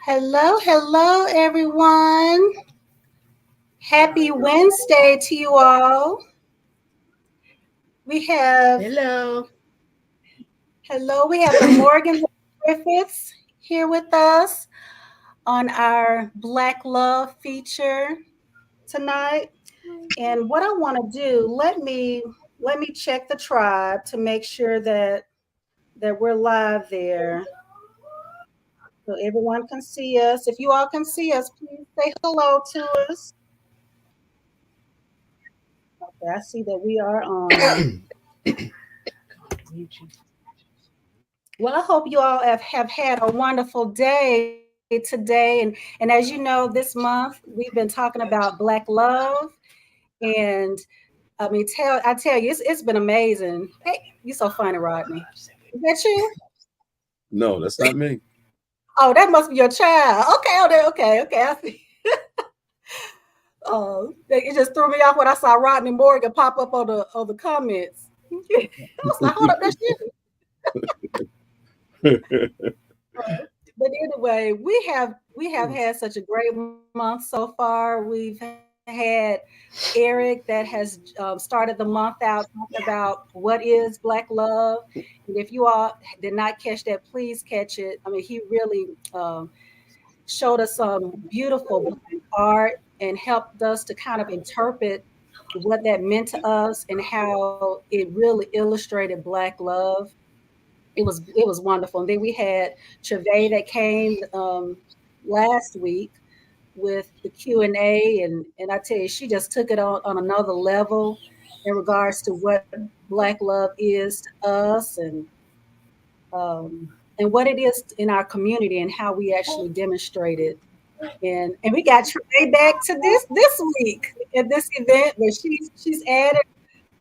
Hello, everyone. Happy Wednesday to you all. We have Hello. we have the Morgan Griffiths here with us on our Black Love feature tonight. And what I want to do, let me check the tribe to make sure that we're live there. So everyone can see us. If you all can see us, please say hello to us. Okay, I see that we are on. Well, I hope you all have had a wonderful day today. And as you know, this month we've been talking about Black love. And I tell you, it's been amazing. Hey, you're so funny, Rodney. Is that you? No, that's not me. Oh, that must be your child. Okay. I see. Oh, it just threw me off when I saw Rodney Morgan pop up on the comments. I was like, hold up, that's you. But anyway, we have had such a great month so far. We've had Eric that has started the month out talking about what is Black love. And if you all did not catch that, please catch it. I mean, he really showed us some beautiful Black art and helped us to kind of interpret what that meant to us and how it really illustrated Black love. It was wonderful. And then we had Travae that came last week with the Q&A, and I tell you, she just took it on another level in regards to what Black love is to us and what it is in our community and how we actually demonstrate it. And we got Trey back to this week at this event, but she's added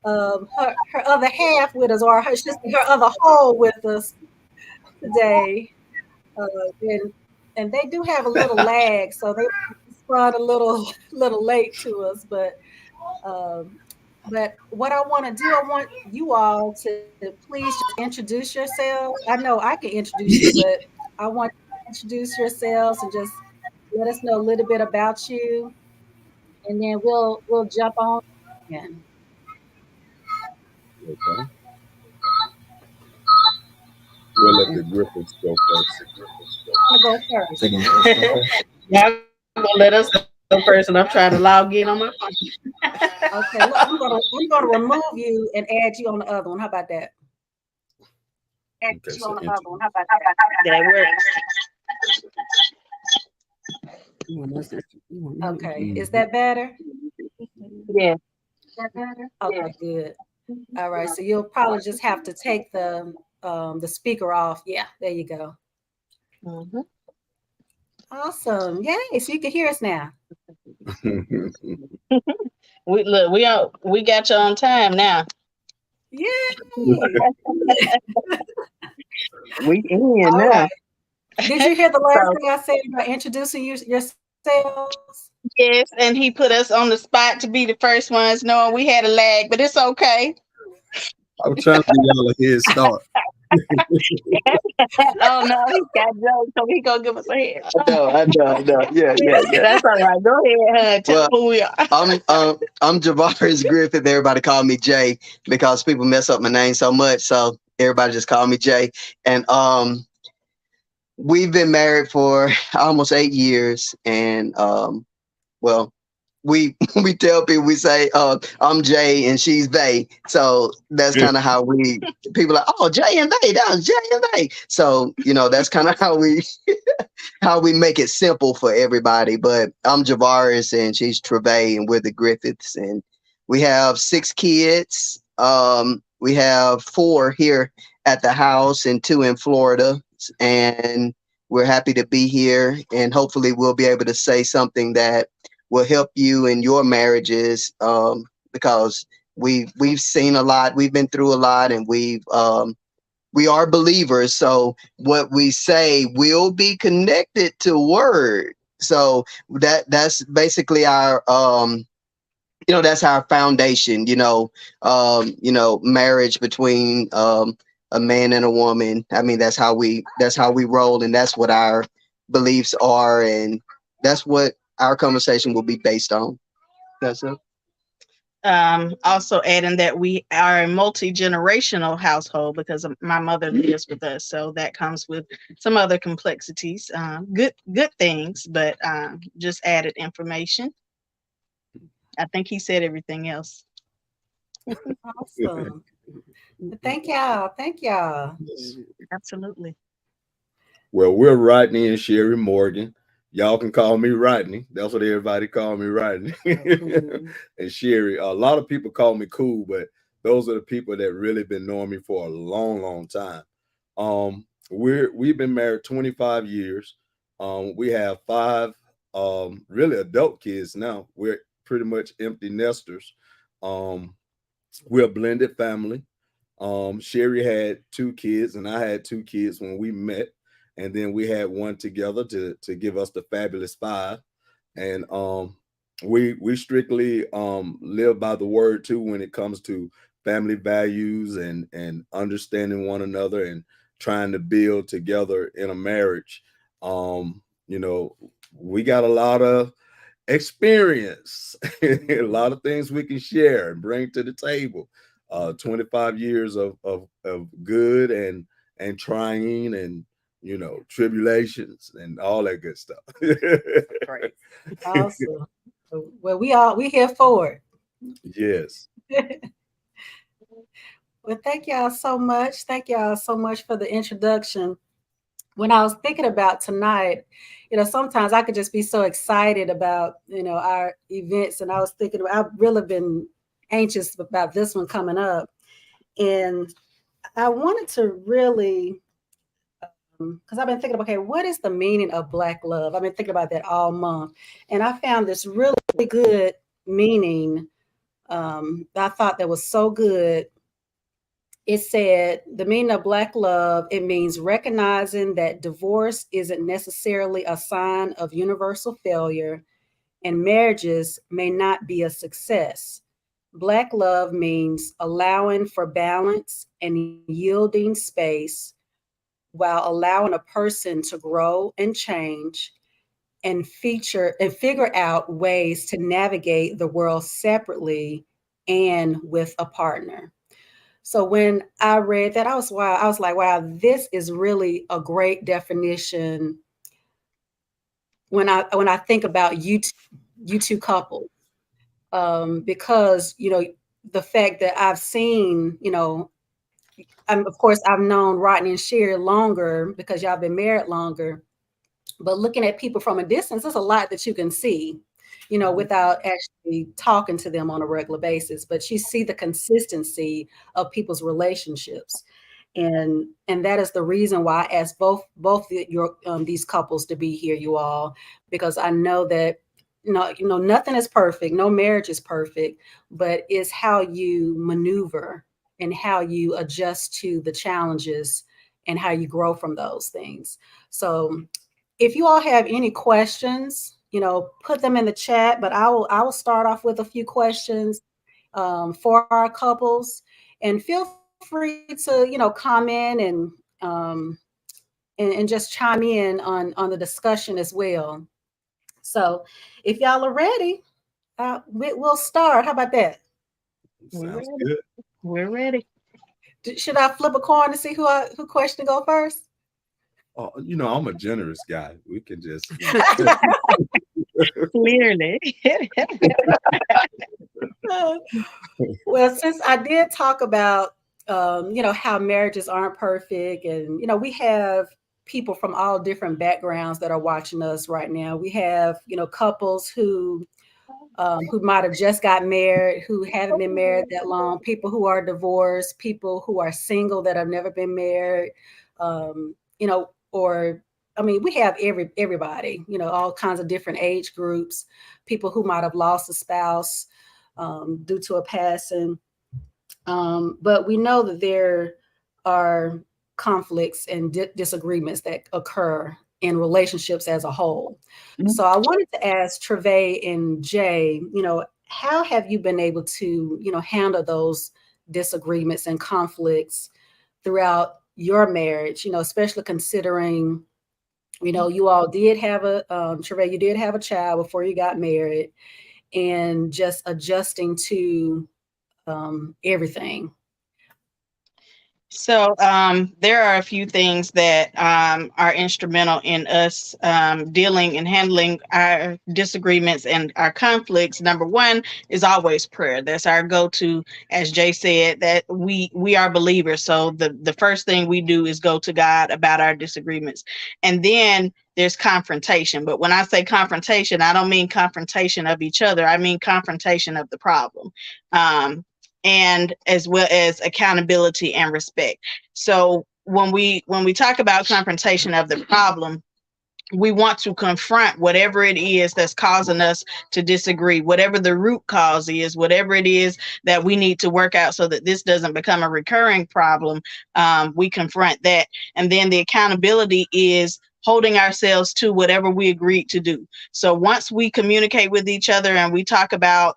her other half with us, or her other whole with us today. Uh, and and they do have a little lag, so they respond a little late to us. But what I want to do, I want you all to please just introduce yourselves. I know I can introduce you, but I want you to introduce yourselves and just let us know a little bit about you, and then we'll jump on in. Okay. We'll let the Griffiths go first. I'll go first. Y'all gonna let us go first, and I'm trying to log in on my phone. Okay, look, I'm gonna remove you and add you on the other one. How about that? Okay, so That works. Okay, is that better? Yeah. Okay, good. All right, so you'll probably just have to take the speaker off. Yeah, there you go. Mhm. Awesome. Yay, so you can hear us now. We got you on time now. Yay. We in All now. right. Did you hear the last So thing I said about introducing yourselves? yes, and he put us on the spot to be the first ones, knowing we had a lag, but it's okay. I'm trying to give y'all a head start. Oh no, he got jokes, so he gonna give us a head. I know. Yeah. That's all right. Go ahead, hun. Tell Well, them who we are. I'm Javarris Griffith. Everybody call me Jay because people mess up my name so much. So everybody just call me Jay. And we've been married for almost 8 years. And well, we we tell people, we say I'm Jay and she's Vay. So that's kind of how we people are like, oh, Jay and Vay, that was Jay and Vay. So that's kind of how we make it simple for everybody. But I'm Javarris and she's Travae, and we're the Griffiths, and we have 6 kids. We have 4 here at the house and 2 in Florida, and we're happy to be here. And hopefully, we'll be able to say something that will help you in your marriages, because we've seen a lot, we've been through a lot, and we are believers, so what we say will be connected to word. So that's basically our that's our foundation. Marriage between a man and a woman. I mean, that's how we roll, and that's what our beliefs are, and that's what our conversation will be based on. That's it. Also adding that we are a multi-generational household because my mother lives with us, so that comes with some other complexities. Good things, but just added information. I think he said everything else. Awesome. Thank y'all. Thank y'all. Absolutely. Well, we're Rodney and Sherry Morgan. Y'all can call me Rodney. That's what everybody call me, Rodney. And Sherry. A lot of people call me Cool, but those are the people that really been knowing me for a long, long time. We've been married 25 years. We have 5 really adult kids now. We're pretty much empty nesters. We're a blended family. Sherry had 2 kids, and I had 2 kids when we met, and then we had one together to give us the fabulous 5. And we strictly live by the word too when it comes to family values and understanding one another and trying to build together in a marriage. You know, we got a lot of experience, a lot of things we can share and bring to the table. 25 years of good and trying and tribulations and all that good stuff. Right. Awesome. Well, we here for it. Yes. Well, thank y'all so much. Thank y'all so much for the introduction. When I was thinking about tonight, sometimes I could just be so excited about, our events. And I was thinking, I've really been anxious about this one coming up. And I wanted to really, because I've been thinking, okay, what is the meaning of Black love? I've been thinking about that all month. And I found this really good meaning that I thought that was so good. It said the meaning of Black love, it means recognizing that divorce isn't necessarily a sign of universal failure and marriages may not be a success. Black love means allowing for balance and yielding space while allowing a person to grow and change and figure out ways to navigate the world separately and with a partner. So when I read that, I was like, wow, this is really a great definition when I think about you two couples, because the fact that I've seen, of course I've known Rodney and Sherry longer because y'all been married longer, but looking at people from a distance, there's a lot that you can see, without actually talking to them on a regular basis. But you see the consistency of people's relationships, and that is the reason why I asked both these couples to be here, you all, because I know that nothing is perfect, no marriage is perfect, but it's how you maneuver and how you adjust to the challenges and how you grow from those things. So if you all have any questions, put them in the chat, but I will start off with a few questions for our couples, and feel free to, comment and just chime in on the discussion as well. So if y'all are ready, we'll start. How about that? Sounds good. We're ready. Should I flip a coin to see who question go first? Oh, I'm a generous guy. We can just Clearly. Well, since I did talk about how marriages aren't perfect, and we have people from all different backgrounds that are watching us right now. We have couples who might have just got married, who haven't been married that long, people who are divorced, people who are single that have never been married, we have everybody, all kinds of different age groups, people who might have lost a spouse due to a passing. But we know that there are conflicts and disagreements that occur in relationships as a whole. Mm-hmm. So I wanted to ask Travae and Jay, how have you been able to, handle those disagreements and conflicts throughout your marriage, especially considering, you all did have Travae, you did have a child before you got married, and just adjusting to everything. So there are a few things that are instrumental in us dealing and handling our disagreements and our conflicts. Number one is always prayer. That's our go-to. As Jay said, that we are believers. So the first thing we do is go to God about our disagreements. And then there's confrontation. But when I say confrontation, I don't mean confrontation of each other. I mean confrontation of the problem. And as well as accountability and respect. So when we talk about confrontation of the problem, we want to confront whatever it is that's causing us to disagree, whatever the root cause is, whatever it is that we need to work out so that this doesn't become a recurring problem. We confront that. And then the accountability is holding ourselves to whatever we agreed to do. So once we communicate with each other and we talk about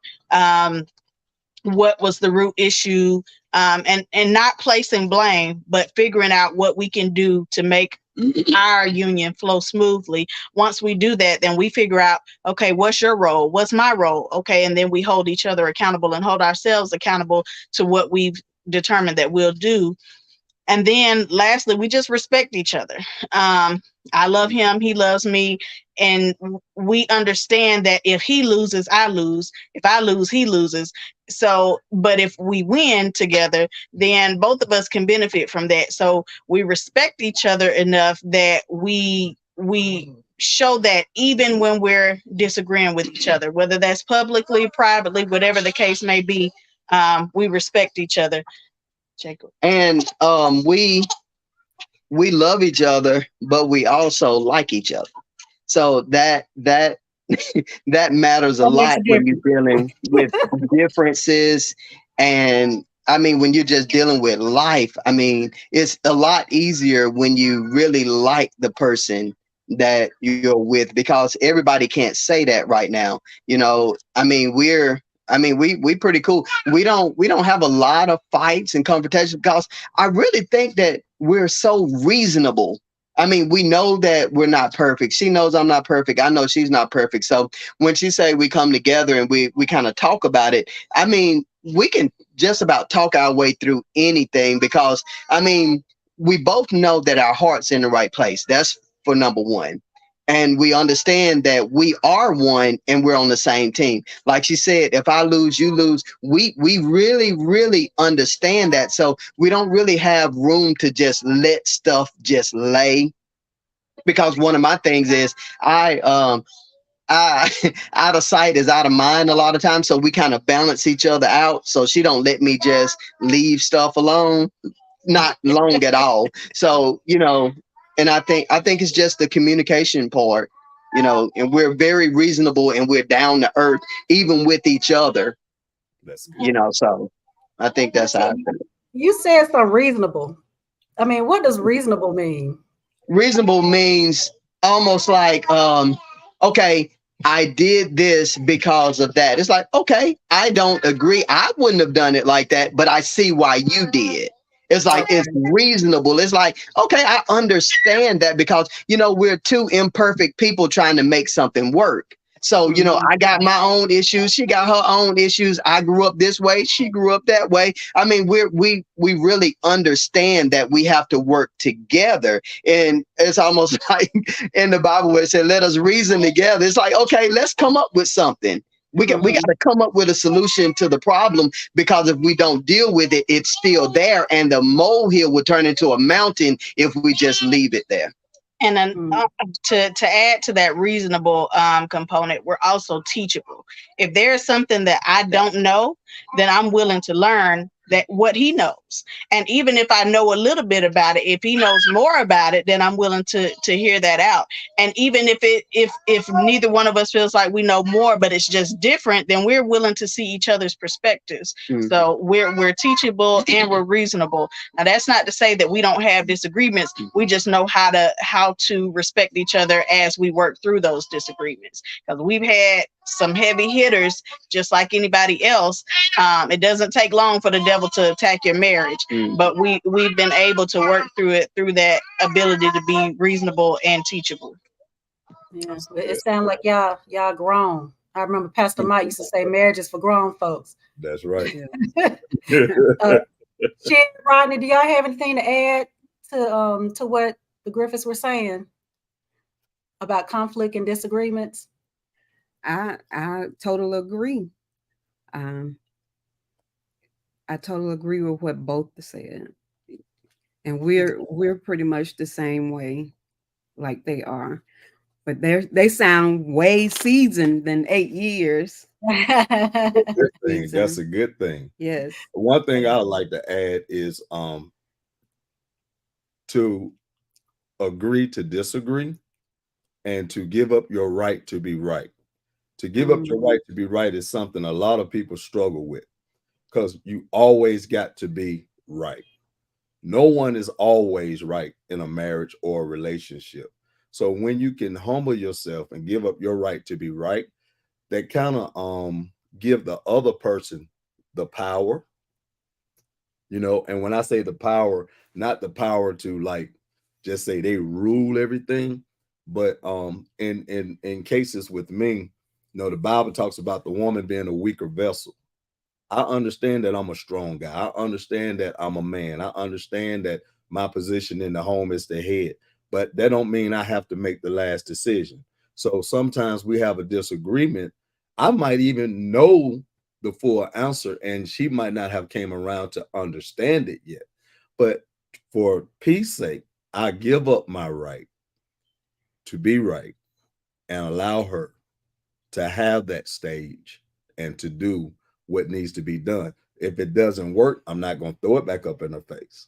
what was the root issue, and not placing blame, but figuring out what we can do to make our union flow smoothly. Once we do that, then we figure out, okay, what's your role? What's my role? Okay. And then we hold each other accountable and hold ourselves accountable to what we've determined that we'll do. And then lastly, we just respect each other. I love him, he loves me, and we understand that if he loses, I lose. If I lose, he loses. So, but if we win together, then both of us can benefit from that. So we respect each other enough that we show that even when we're disagreeing with each other, whether that's publicly, privately, whatever the case may be, we respect each other. Jacob. And we love each other, but we also like each other. So that that matters a lot when you're dealing with differences. And I mean, when you're just dealing with life, I mean, it's a lot easier when you really like the person that you're with, because everybody can't say that right now. I mean, we pretty cool. We don't have a lot of fights and confrontations because I really think that we're so reasonable. I mean, we know that we're not perfect. She knows I'm not perfect. I know she's not perfect. So when she say we come together and we kind of talk about it, I mean, we can just about talk our way through anything, because I mean, we both know that our heart's in the right place. That's for number one. And we understand that we are one and we're on the same team. Like she said, if I lose, you lose. We really, really understand that. So we don't really have room to just let stuff just lay. Because one of my things is out of sight is out of mind a lot of times. So we kind of balance each other out. So she don't let me just leave stuff alone, not long at all. So, and I think it's just the communication part, and we're very reasonable and we're down to earth, even with each other. That's good. So I think that's how. You said something reasonable. I mean, what does reasonable mean? Reasonable means almost like, okay, I did this because of that. It's like, okay, I don't agree. I wouldn't have done it like that, but I see why you did. It's like, it's reasonable. It's like, okay, I understand that, because, we're two imperfect people trying to make something work. So, I got my own issues. She got her own issues. I grew up this way. She grew up that way. I mean, we really understand that we have to work together. And it's almost like in the Bible where it said, let us reason together. It's like, okay, let's come up with something. We got to come up with a solution to the problem, because if we don't deal with it, it's still there, and the molehill will turn into a mountain if we just leave it there. And then to add to that reasonable component, we're also teachable. If there's something that I don't know, then I'm willing to learn that what he knows. And even if I know a little bit about it, if he knows more about it, then I'm willing to hear that out. And even if neither one of us feels like we know more, but it's just different, then we're willing to see each other's perspectives. Mm-hmm. So we're teachable and we're reasonable. Now that's not to say that we don't have disagreements. We just know how to respect each other as we work through those disagreements. Because we've had some heavy hitters, just like anybody else. It doesn't take long for the devil to attack your marriage, but we've been able to work through it through that ability to be reasonable and teachable. Yeah, it sounds like y'all grown. I remember Pastor Mike used to say marriage is for grown folks. That's right. uh, Sherry, Rodney, do y'all have anything to add to what the Griffiths were saying about conflict and disagreements? I totally agree. I totally agree with what both said, and we're pretty much the same way, like they are, but they sound way seasoned than 8 years. Good thing. That's a good thing. Yes. One thing I would like to add is to agree to disagree and to give up your right to be right. To give up your right to be right is something a lot of people struggle with, because you always got to be right. No one is always right in a marriage or a relationship. So when you can humble yourself and give up your right to be right, that kind of give the other person the power, and when I say the power, not the power to like just say they rule everything, but in cases with me, the Bible talks about the woman being a weaker vessel. I understand that I'm a strong guy. I understand that I'm a man. I understand that my position in the home is the head, but that don't mean I have to make the last decision. So sometimes we have a disagreement. I might even know the full answer and she might not have came around to understand it yet. But for peace sake, I give up my right to be right and allow her to have that stage and to do what needs to be done. If it doesn't work, I'm not going to throw it back up in her face.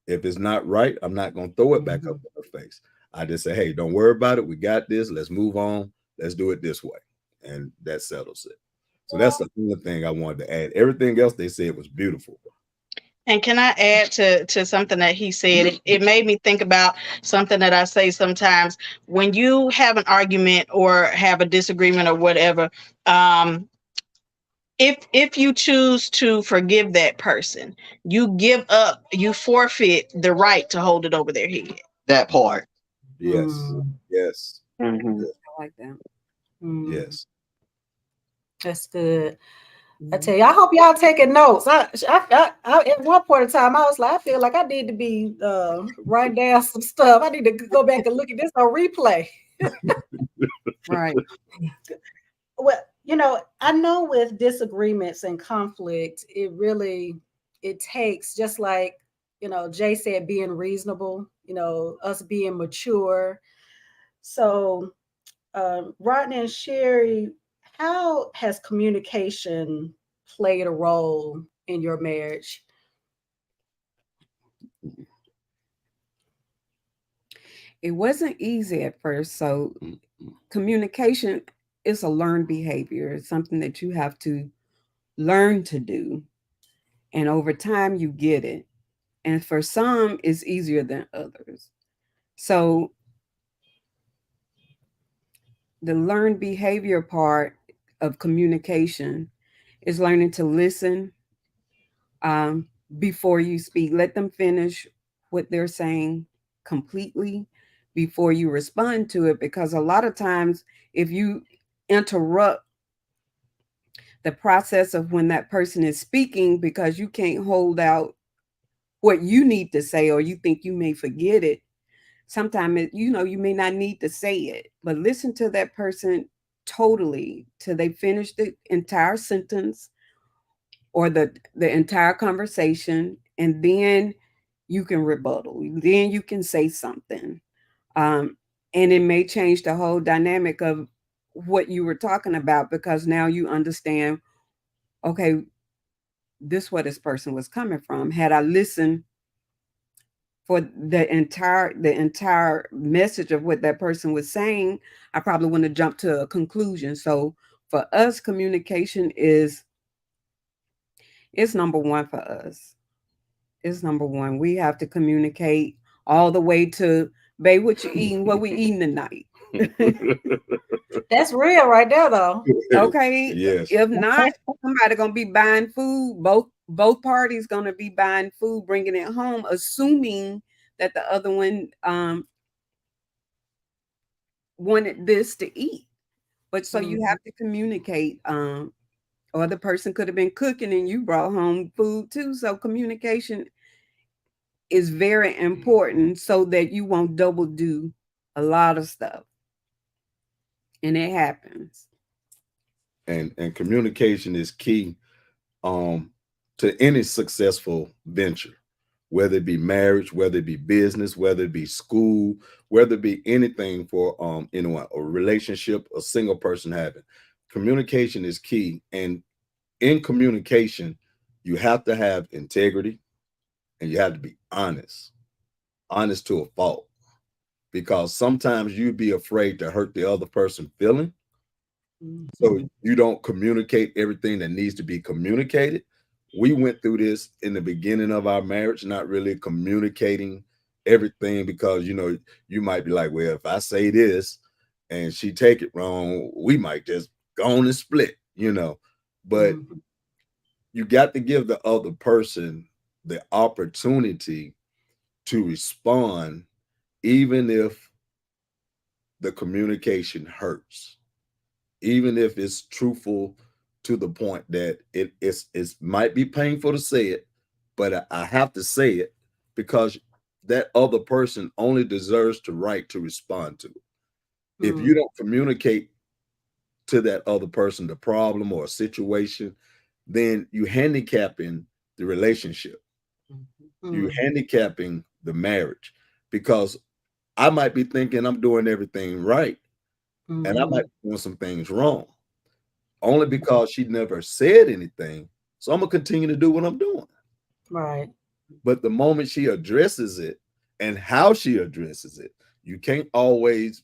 If it's not right, I'm not going to throw it back up in her face. I just say, hey, don't worry about it. We got this. Let's move on. Let's do it this way. And that settles it. So that's the only thing I wanted to add. Everything else they said was beautiful. And can I add to something that he said? It made me think about something that I say sometimes. When you have an argument or have a disagreement or whatever, if you choose to forgive that person, you forfeit the right to hold it over their head. That part. Yes. Yes. I like that. Yes. That's good. I tell you, I hope y'all taking notes. I at one point in time, I was like, I feel like I need to be writing down some stuff. I need to go back and look at this on replay. Right. Well, I know with disagreements and conflict, it takes, just like, Jay said, being reasonable, us being mature. So, Rodney and Sherry, how has communication played a role in your marriage? It wasn't easy at first. So communication is a learned behavior. It's something that you have to learn to do. And over time you get it. And for some, it's easier than others. So the learned behavior part of communication is learning to listen before you speak. Let them finish what they're saying completely before you respond to it. Because a lot of times, if you interrupt the process of when that person is speaking because you can't hold out what you need to say, or you think you may forget it, sometimes you may not need to say it, but listen to that person totally till they finish the entire sentence or the entire conversation, and then you can rebuttal, then you can say something, and it may change the whole dynamic of what you were talking about, because now you understand, okay, this where this person was coming from. Had I listened for the entire message of what that person was saying, I probably wouldn't have jumped to a conclusion. So for us, communication is number one for us. It's number one. We have to communicate all the way to, babe, what you eating? What we eating tonight? That's real right there, though. Okay. Yes. If not, somebody gonna be buying food. Both parties gonna be buying food, bringing it home, assuming that the other one wanted this to eat. But so you have to communicate. Or the person could have been cooking and you brought home food too. So communication is very important so that you won't double do a lot of stuff. And it happens. And communication is key to any successful venture, whether it be marriage, whether it be business, whether it be school, whether it be anything for anyone, a relationship, a single person having. Communication is key. And in communication, you have to have integrity and you have to be honest to a fault. Because sometimes you'd be afraid to hurt the other person feeling. So you don't communicate everything that needs to be communicated. We went through this in the beginning of our marriage, not really communicating everything because, you might be like, well, if I say this and she take it wrong, we might just go on and split, But you got to give the other person the opportunity to respond, even if the communication hurts. Even if it's truthful to the point that it might be painful to say it, but I have to say it because that other person only deserves the right to respond to it. If you don't communicate to that other person the problem or a situation, then you handicapping the relationship. You handicapping the marriage because I might be thinking I'm doing everything right. And I might be doing some things wrong only because she never said anything. So I'm going to continue to do what I'm doing. Right. But the moment she addresses it and how she addresses it, you can't always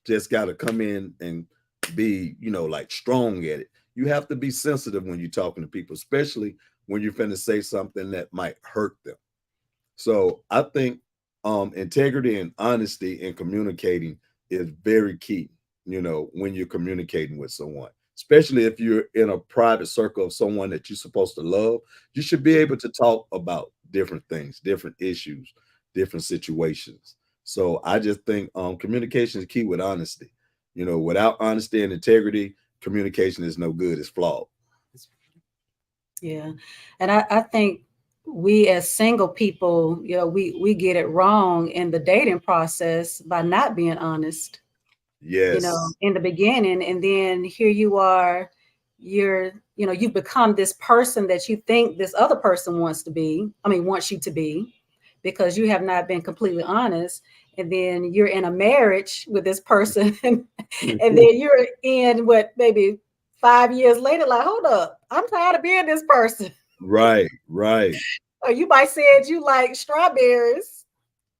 just got to come in and be, like strong at it. You have to be sensitive when you're talking to people, especially when you're finna say something that might hurt them. So I think integrity and honesty in communicating is very key, when you're communicating with someone, especially if you're in a private circle of someone that you're supposed to love. You should be able to talk about different things, different issues, different situations. So I just think communication is key with honesty. Without honesty and integrity, communication is no good. It's flawed. Yeah. And I think we as single people, we get it wrong in the dating process by not being honest. Yes. In the beginning. And then here you are, you've become this person that you think this other person wants you to be, because you have not been completely honest. And then you're in a marriage with this person, and then you're in maybe 5 years later, like, hold up, I'm tired of being this person. Right. Or you might said you like strawberries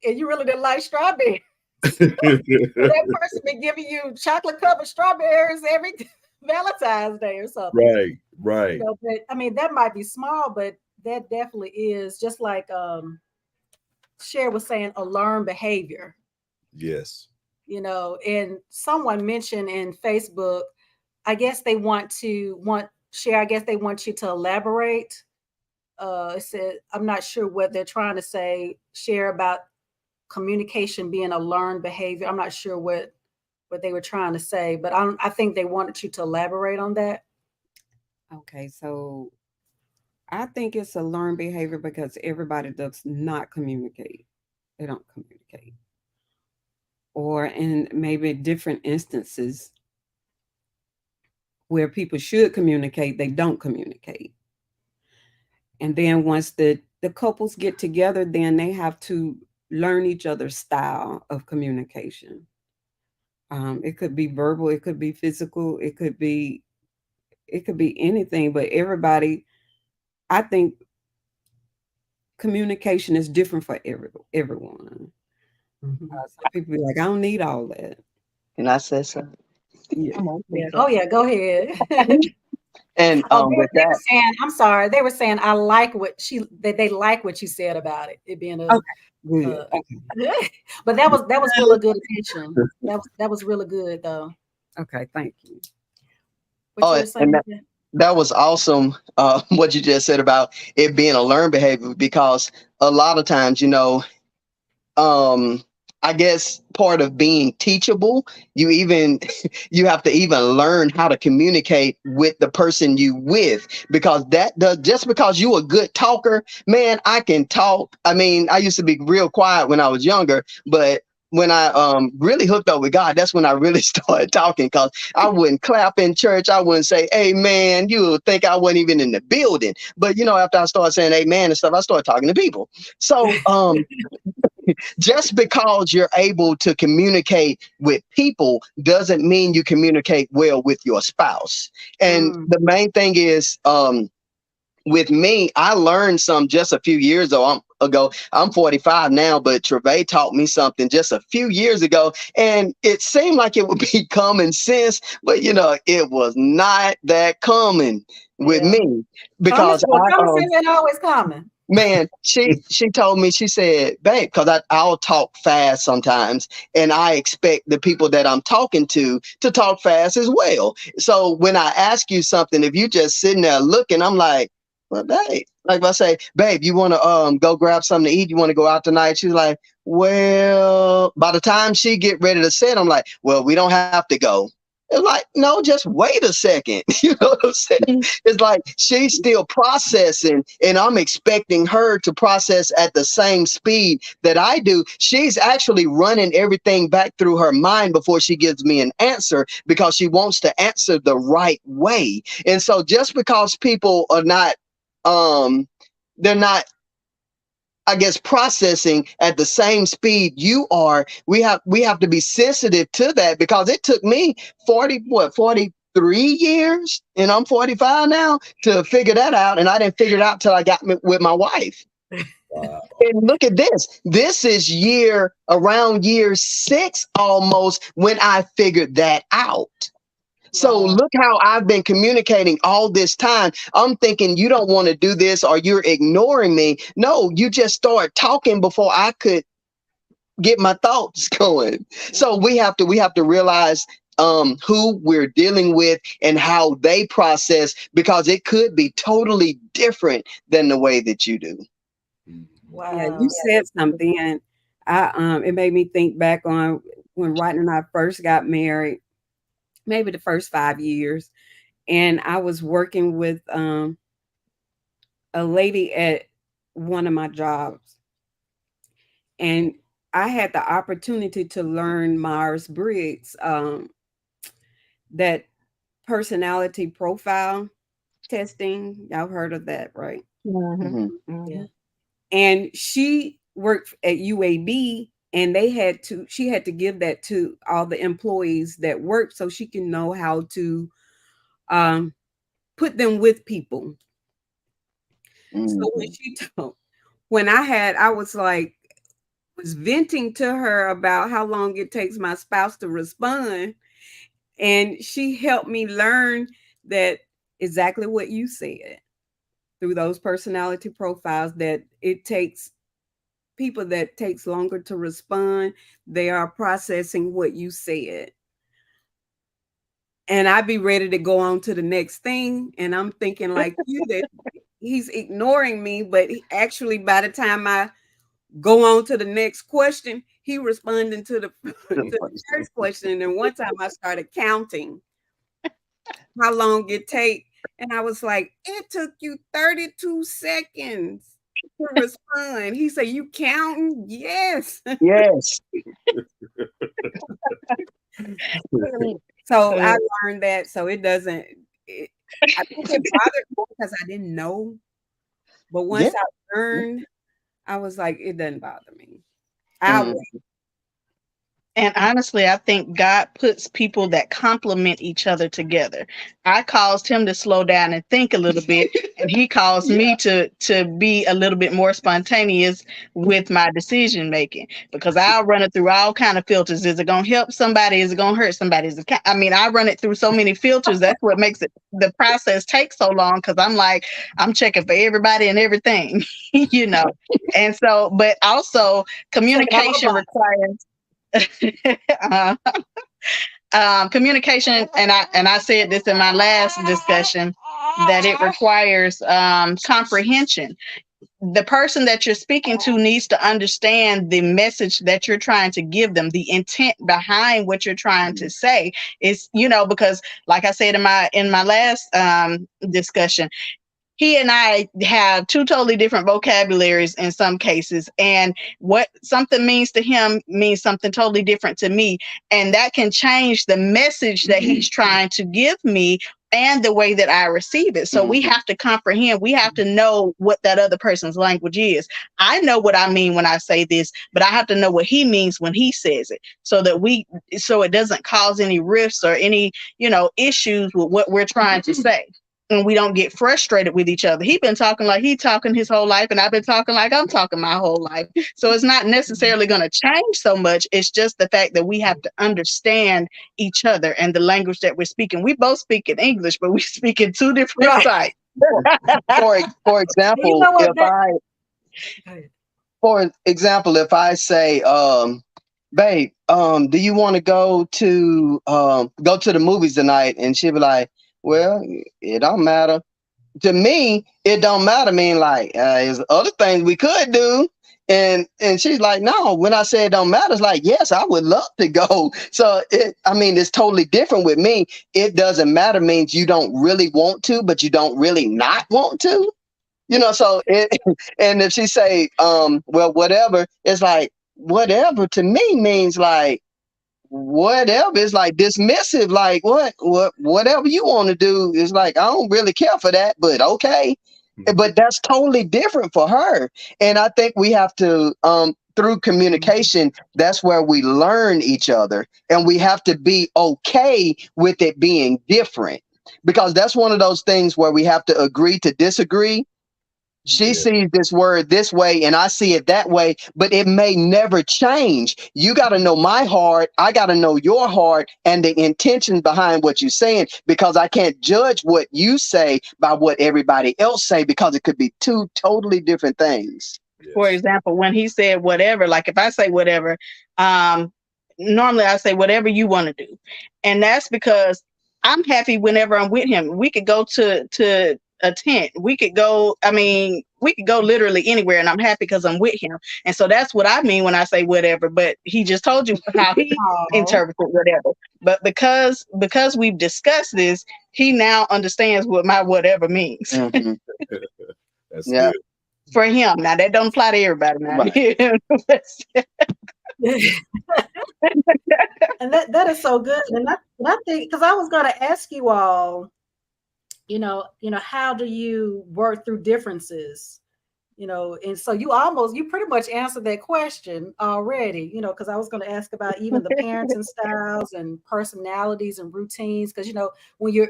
and you really didn't like strawberries. That person been giving you chocolate covered strawberries every Valentine's Day or something. Right. But that might be small, but that definitely is, just like Cher was saying, a learned behavior. Yes. And someone mentioned in Facebook, I guess they want Cher, I guess they want you to elaborate. It said, I'm not sure what they're trying to say, Cher, about communication being a learned behavior. I'm not sure what they were trying to say, but I think they wanted you to elaborate on that. Okay, so I think it's a learned behavior because everybody does not communicate. They don't communicate. Or in maybe different instances where people should communicate, they don't communicate. And then once the couples get together, then they have to learn each other's style of communication. It could be verbal, it could be physical, it could be anything, but everybody, I think communication is different for everyone. Some people be like, I don't need all that. Can I say something? Yeah. Yeah. Oh yeah, go ahead. And Oh, with they were that, saying, I'm sorry, they were saying I like what they like what you said about it. It being a Okay, good. but that was really good attention. That was really good though. Okay, thank you. What you were and saying? that was awesome. What you just said about it being a learned behavior, because a lot of times, um, I guess part of being teachable, you even you have to even learn how to communicate with the person you with, because that does, just because you a good talker, man, I can talk. I mean, I used to be real quiet when I was younger, but when I really hooked up with God, that's when I really started talking, because I wouldn't clap in church. I wouldn't say amen. You would think I wasn't even in the building. But after I started saying amen and stuff, I started talking to people. So just because you're able to communicate with people doesn't mean you communicate well with your spouse. And the main thing is, with me, I learned some just a few years ago. I'm 45 now, but Travae taught me something just a few years ago, and it seemed like it would be common sense, but it was not that common with me, because Common sense ain't always common. man, she told me, she said, babe, because I'll talk fast sometimes, and I expect the people that I'm talking to talk fast as well. So when I ask you something, if you just sitting there looking, I'm like, well, babe, like if I say, babe, you want to go grab something to eat? You want to go out tonight? She's like, well, by the time she get ready to say it, I'm like, well, we don't have to go. It's like, no, just wait a second. You know what I'm saying? It's like she's still processing, and I'm expecting her to process at the same speed that I do. She's actually running everything back through her mind before she gives me an answer, because she wants to answer the right way. And so just because people are not, they're not, I guess, processing at the same speed you are, we have to be sensitive to that, because it took me 43 years, and I'm 45 now, to figure that out. And I didn't figure it out till I got with my wife. Wow. And look at this. This is around year 6 almost when I figured that out. So look how I've been communicating all this time. I'm thinking you don't want to do this, or you're ignoring me. No, you just start talking before I could get my thoughts going. So we have to realize who we're dealing with and how they process, because it could be totally different than the way that you do. Wow. Yeah, you said something, and it made me think back on when Rodney and I first got married, maybe the first 5 years, and I was working with a lady at one of my jobs, and I had the opportunity to learn Myers-Briggs, that personality profile testing. Y'all heard of that, right? Yeah. And she worked at UAB, and she had to give that to all the employees that worked, so she can know how to put them with people. So when I was venting to her about how long it takes my spouse to respond, and she helped me learn that exactly what you said through those personality profiles, that it takes people that takes longer to respond. They are processing what you said. And I'd be ready to go on to the next thing. And I'm thinking like you, that he's ignoring me, but actually by the time I go on to the next question, he responding to the first question. And one time I started counting how long it take. And I was like, it took you 32 seconds to respond. He said, you counting? Yes. Yes. So I learned that. So it doesn't, I think it bothered me because I didn't know. But once I learned, I was like, it doesn't bother me. And honestly, I think God puts people that complement each other together. I caused him to slow down and think a little bit, and he caused me to be a little bit more spontaneous with my decision making, because I'll run it through all kind of filters. Is it going to help somebody? Is it going to hurt somebody? I mean, I run it through so many filters. That's what makes the process take so long, because I'm like, I'm checking for everybody and everything, you know. And so, but also communication requires uh, communication, and I said this in my last discussion, that it requires comprehension. The person that you're speaking to needs to understand the message that you're trying to give them, the intent behind what you're trying to say. Is, you know, because like I said in my last discussion, he and I have two totally different vocabularies in some cases. And what something means to him means something totally different to me. And that can change the message that he's trying to give me and the way that I receive it. So we have to comprehend, we have to know what that other person's language is. I know what I mean when I say this, but I have to know what he means when he says it, so that so it doesn't cause any rifts or any, you know, issues with what we're trying to say. And we don't get frustrated with each other. He's been talking like he's talking his whole life, and I've been talking like I'm talking my whole life. So it's not necessarily going to change so much. It's just the fact that we have to understand each other and the language that we're speaking. We both speak in English, but we speak in two different sites. For example, You know what, if I say, babe, do you want to go to the movies tonight? And she'll be like, well, it don't matter. To me, it don't matter. I mean, like, there's other things we could do. And she's like, no, when I say it don't matter, it's like, yes, I would love to go. So it's totally different with me. It doesn't matter means you don't really want to, but you don't really not want to. You know, so and if she say, well, whatever, it's like, whatever to me means like, whatever. It's like dismissive, like whatever you want to do is like, I don't really care for that, but okay. But that's totally different for her. And I think we have to through communication, that's where we learn each other, and we have to be okay with it being different, because that's one of those things where we have to agree to disagree. She sees this word this way and I see it that way, but it may never change. You got to know my heart. I got to know your heart and the intention behind what you're saying, because I can't judge what you say by what everybody else say, because it could be two totally different things. For example, when he said whatever, like if I say whatever, normally I say whatever you want to do. And that's because I'm happy whenever I'm with him. We could go to a tent. We could go literally anywhere, and I'm happy because I'm with him. And so that's what I mean when I say whatever. But he just told you how he interpreted whatever. But because we've discussed this, he now understands what my whatever means. Mm-hmm. That's good. For him. Now that don't apply to everybody now. Right. And that is so good. And I think, because I was going to ask you all, you know, how do you work through differences? You know, and so you pretty much answered that question already, you know, because I was going to ask about even the parenting styles and personalities and routines. Because, you know, when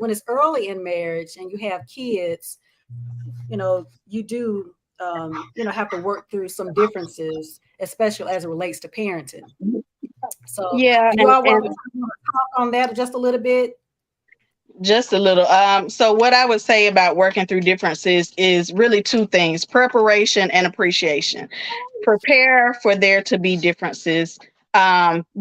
it's early in marriage and you have kids, you know, you do, have to work through some differences, especially as it relates to parenting. So yeah, you all want to talk on that just a little bit? Just a little. So what I would say about working through differences is really two things: preparation and appreciation. Prepare for there to be differences,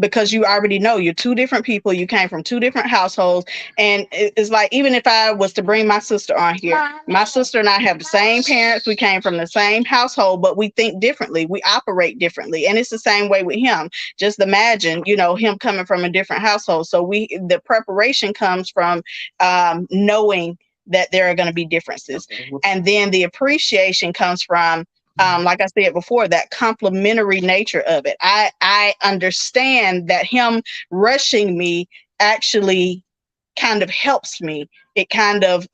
because you already know you're two different people. You came from two different households. And it's like, even if I was to bring my sister on here, my sister and I have the same parents. We came from the same household, but we think differently. We operate differently. And it's the same way with him. Just imagine, you know, him coming from a different household. So the preparation comes from knowing that there are going to be differences. And then the appreciation comes from, like I said before, that complementary nature of it. I understand that him rushing me actually kind of helps me it kind of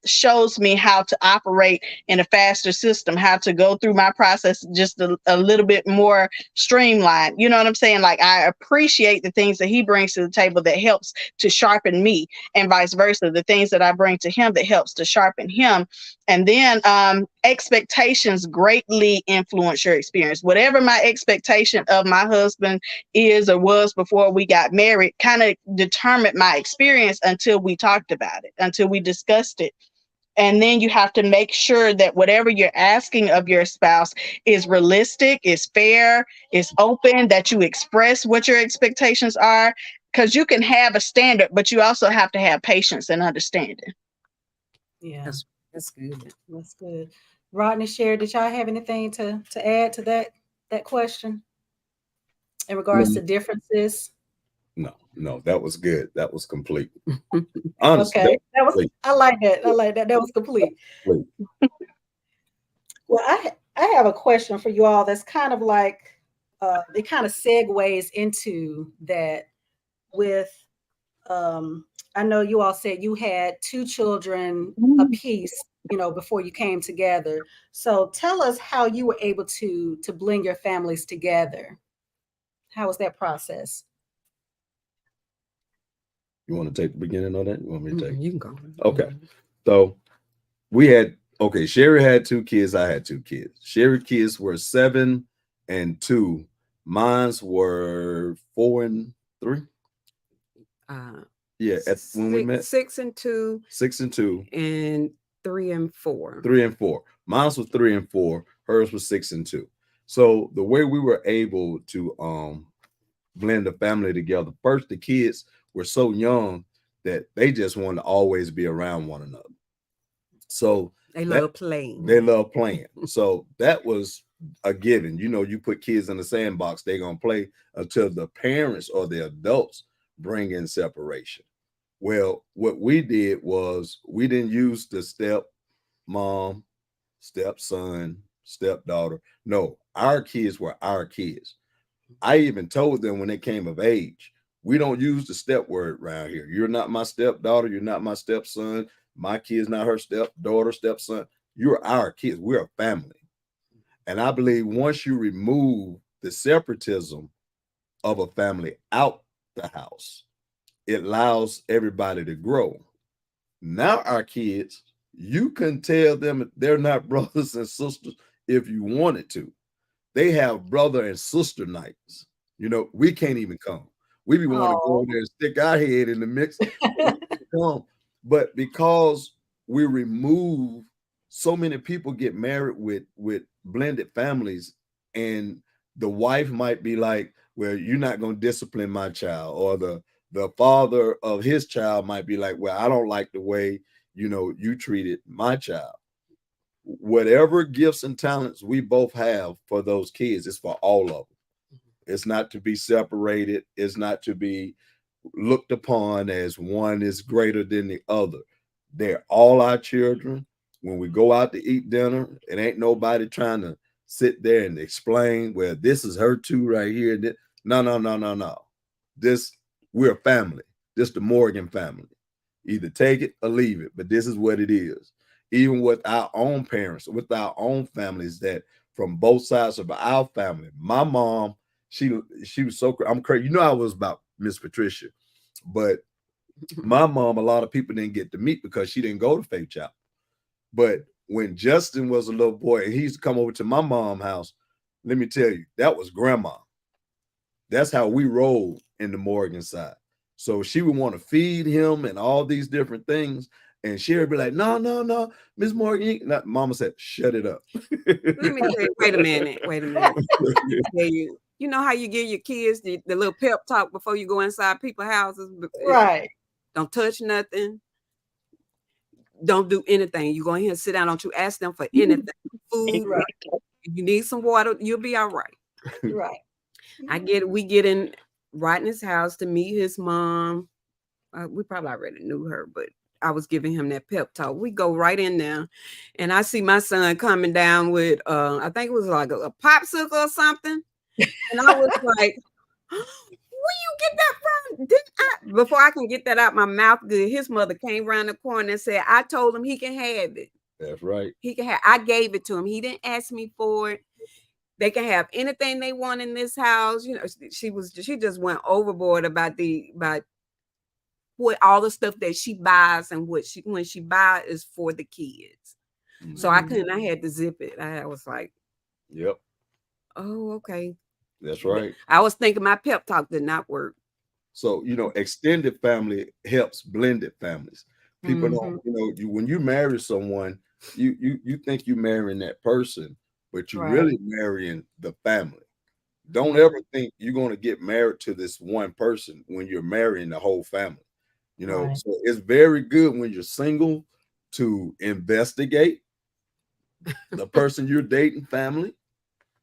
shows me how to operate in a faster system, how to go through my process just a little bit more streamlined. You know what I'm saying? Like, I appreciate the things that he brings to the table that helps to sharpen me, and vice versa, the things that I bring to him that helps to sharpen him. And then expectations greatly influence your experience. Whatever my expectation of my husband is or was before we got married kind of determined my experience until we talked about it, until we discussed it. And then you have to make sure that whatever you're asking of your spouse is realistic, is fair, is open, that you express what your expectations are, because you can have a standard, but you also have to have patience and understanding. Yeah, That's good. that's good. Rodney, Sherry, did y'all have anything to add to that question in regards to differences? No, that was good. That was complete. Honestly, Okay, that was. complete. I like that. I like that. That was complete. Complete. Well, I have a question for you all. That's kind of like it kind of segues into that with. I know you all said you had 2 children apiece, before you came together. So tell us how you were able to blend your families together. How was that process? You want to take the beginning of that? You want me to take? You can go. Okay. So Sherry had 2 kids. I had 2 kids. Sherry kids were 7 and 2. Mine's were 4 and 3. Yeah, when we met, 6 and 2. 6 and 2, and 3 and 4. 3 and 4. Mine's was 3 and 4. Hers was 6 and 2. So the way we were able to blend the family together, first, the kids were so young that they just wanted to always be around one another. So they love playing. They love playing. So that was a given. You put kids in the sandbox, they're gonna play until the parents or the adults bring in separation. Well, what we did was we didn't use the step mom, stepson, stepdaughter. No, our kids were our kids. I even told them when they came of age, we don't use the step word around here. You're not my stepdaughter. You're not my stepson. My kid's not her stepdaughter, stepson. You're our kids. We're a family. And I believe once you remove the separatism of a family out the house, it allows everybody to grow. Now our kids, you can tell them they're not brothers and sisters if you wanted to. They have brother and sister nights. We can't even come. We be wanting to go over there and stick our head in the mix. But because we remove, so many people get married with blended families, and the wife might be like, well, you're not going to discipline my child, or the father of his child might be like, well, I don't like the way, you treated my child. Whatever gifts and talents we both have for those kids, it's for all of them. It's not to be separated. It's not to be looked upon as one is greater than the other. They're all our children. When we go out to eat dinner, it ain't nobody trying to sit there and explain, well, this is her too right here. No. We're a family. This the Morgan family. Either take it or leave it, but this is what it is. Even with our own parents, with our own families, that from both sides of our family. My mom, she was so, I'm crazy. I was about Miss Patricia, but my mom, a lot of people didn't get to meet because she didn't go to Faith Chapel. But when Justin was a little boy and he used to come over to my mom's house, let me tell you, that was grandma. That's how we rolled in the Morgan side. So she would want to feed him and all these different things. And she would be like, no, Miss Morgan. Mama said, shut it up. Let me say, wait a minute. You know how you give your kids the little pep talk before you go inside people's houses? Right. Don't touch nothing. Don't do anything. You go in here and sit down. Don't you ask them for anything. Food. Right. If you need some water, you'll be all right. Right. We get in Rodney's house to meet his mom. We probably already knew her, but I was giving him that pep talk. We go right in there, and I see my son coming down with, I think it was like a popsicle or something. And I was like, where you get that from? before I can get that out my mouth good, his mother came around the corner and said, I told him he can have it. That's right. He can have. I gave it to him. He didn't ask me for it. They can have anything they want in this house. You know, she just went overboard about what all the stuff that she buys and when she buys is for the kids. Mm-hmm. So I had to zip it. I was like, yep. Oh, okay. That's right. I was thinking my pep talk did not work. So, extended family helps blended families. People don't, when you marry someone, you think you're marrying that person, but you're really marrying the family. Don't ever think you're going to get married to this one person when you're marrying the whole family. So it's very good when you're single to investigate the person you're dating family.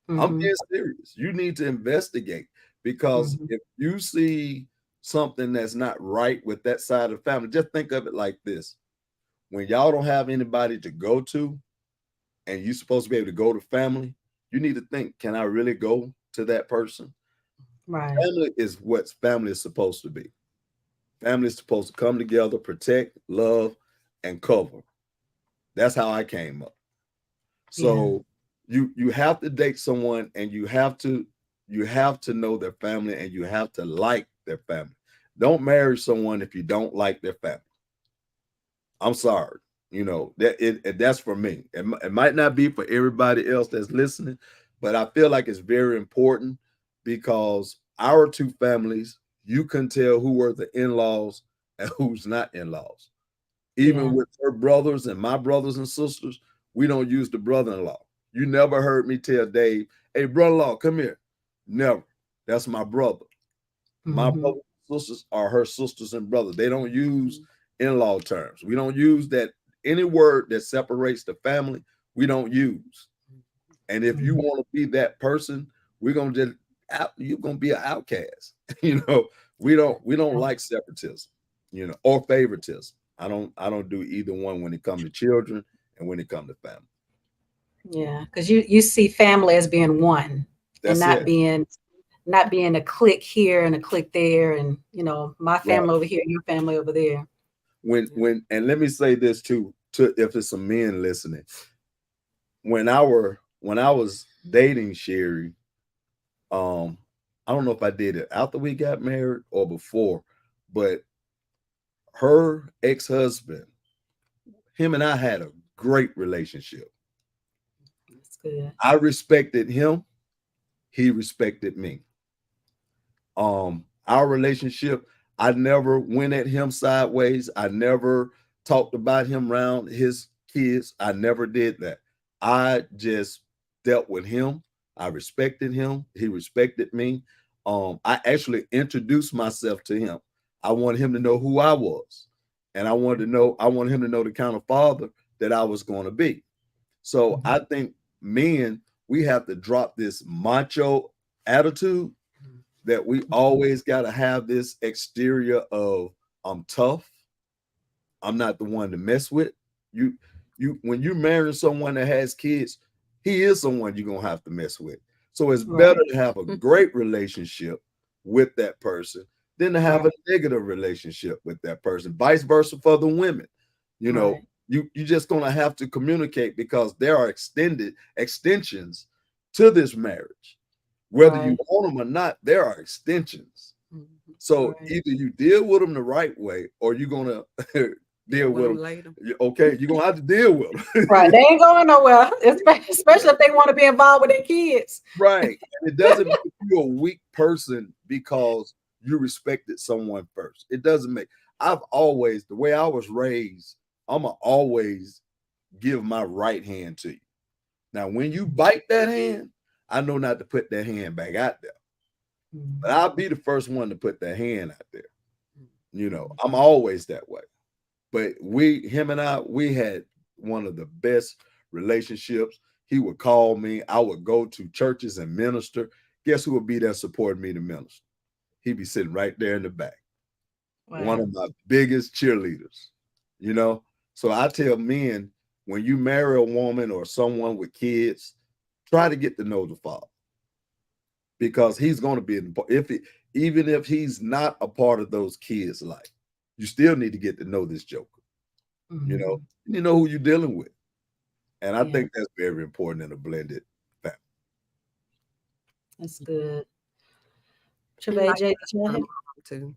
I'm being serious. You need to investigate, because if you see something that's not right with that side of the family, just think of it like this. When y'all don't have anybody to go to and you're supposed to be able to go to family, you need to think, can I really go to that person? Right. Family is what family is supposed to be. Family is supposed to come together, protect, love, and cover. That's how I came up. So you have to date someone, and you have to know their family, and you have to like their family. Don't marry someone if you don't like their family. I'm sorry. That's for me. It might not be for everybody else that's listening, but I feel like it's very important, because our two families, you can tell who were the in-laws and who's not in-laws. Even with her brothers and my brothers and sisters, we don't use the brother-in-law. You never heard me tell Dave, hey, brother-in-law, come here. Never. That's my brother. My brothers and sisters are her sisters and brothers. They don't use in-law terms. We don't use that. Any word that separates the family, we don't use. And if you want to be that person, you're going to be an outcast. We don't like separatism, or favoritism. I don't do either one when it comes to children and when it comes to family. Yeah, because you see family as being one. That's and not being a clique here and a clique there, and my family over here, your family over there. And let me say this too, if it's some men listening. When I was dating Sherry, I don't know if I did it after we got married or before, but her ex-husband, him and I had a great relationship. That's good. I respected him. He respected me. Our relationship, I never went at him sideways. I never talked about him around his kids. I never did that. I just dealt with him. I respected him. He respected me. I actually introduced myself to him. I wanted him to know who I was. And I wanted him to know the kind of father that I was going to be. So I think men, we have to drop this macho attitude that we always got to have this exterior of I'm tough. I'm not the one to mess with. When you're marrying someone that has kids, he is someone you're going to have to mess with. So it's better to have a great relationship with that person than to have a negative relationship with that person. Vice versa for the women. You're just going to have to communicate, because there are extensions to this marriage. Whether you want them or not, there are extensions. So either you deal with them the right way, or you're going to deal with them later. Okay, you're going to have to deal with them. Right. They ain't going nowhere, especially if they want to be involved with their kids. Right. And it doesn't make you a weak person because you respected someone first. It doesn't make. The way I was raised, I'm going to always give my right hand to you. Now, when you bite that hand, I know not to put that hand back out there. But I'll be the first one to put that hand out there. I'm always that way. But him and I, we had one of the best relationships. He would call me. I would go to churches and minister. Guess who would be there supporting me to minister? He'd be sitting right there in the back. Wow. One of my biggest cheerleaders, So I tell men, when you marry a woman or someone with kids, try to get to know the father, because he's going to be, even if he's not a part of those kids' life, you still need to get to know this joker. You know who you're dealing with. And I think that's very important in a blended family. That's good. Travae, too.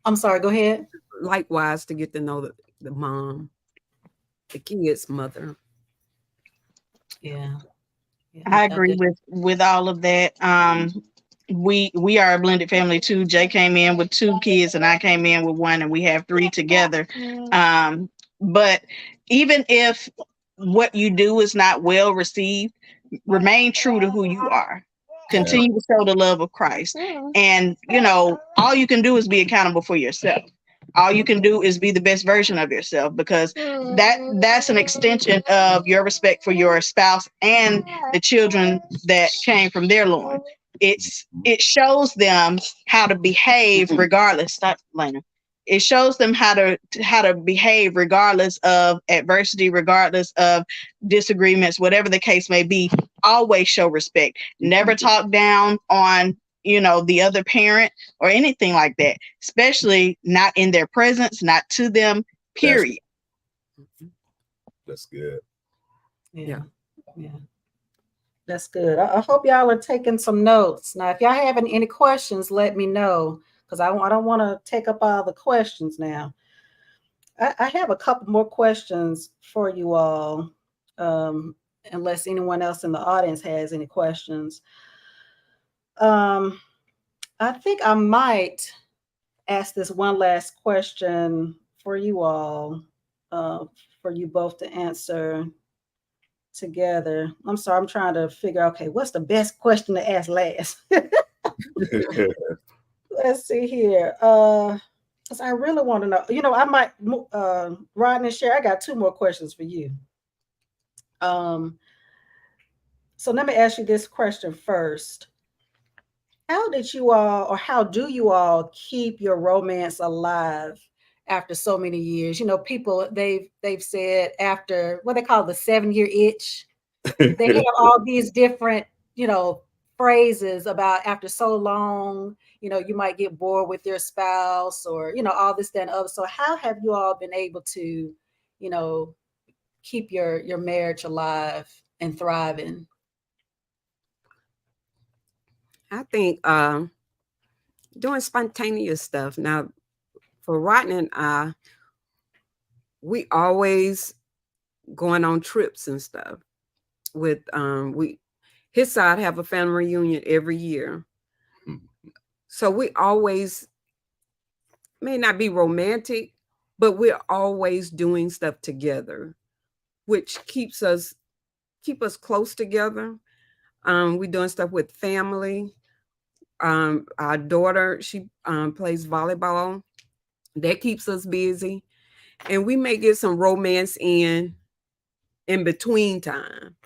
I'm sorry, go ahead. Likewise, to get to know the mom, the kid's mother. Yeah. I agree with all of that. We are a blended family too. Jay came in with 2 kids and I came in with 1, and we have 3 together. But even if what you do is not well received, remain true to who you are. Continue to show the love of Christ. And all you can do is be accountable for yourself. All you can do is be the best version of yourself, because that's an extension of your respect for your spouse and the children that came from their loin. It shows them how to behave regardless. Stop, Lena. It shows them how to behave regardless of adversity, regardless of disagreements, whatever the case may be. Always show respect. Never talk down on the other parent or anything like that, especially not in their presence, not to them, period. That's good. Yeah. That's good. I hope y'all are taking some notes. Now, if y'all having any questions, let me know, because I don't want to take up all the questions now. I have a couple more questions for you all, unless anyone else in the audience has any questions. I think I might ask this one last question for you all, for you both to answer together. I'm sorry, I'm trying to figure out, okay, what's the best question to ask last? Let's see here. Because I really want to know, I might, Rodney and Sherry, I got 2 more questions for you. So let me ask you this question first. How do you all keep your romance alive after so many years? People, they've said after what they call the 7-year itch, they have all these different, phrases about after so long, you might get bored with your spouse, or, all this, that, and other. So how have you all been able to, keep your marriage alive and thriving? I think doing spontaneous stuff. Now, for Rodney and I, we always going on trips and stuff. With his side have a family reunion every year, so we always may not be romantic, but we're always doing stuff together, which keep us close together. We're doing stuff with family. Our daughter, she plays volleyball. That keeps us busy. And we may get some romance in between time.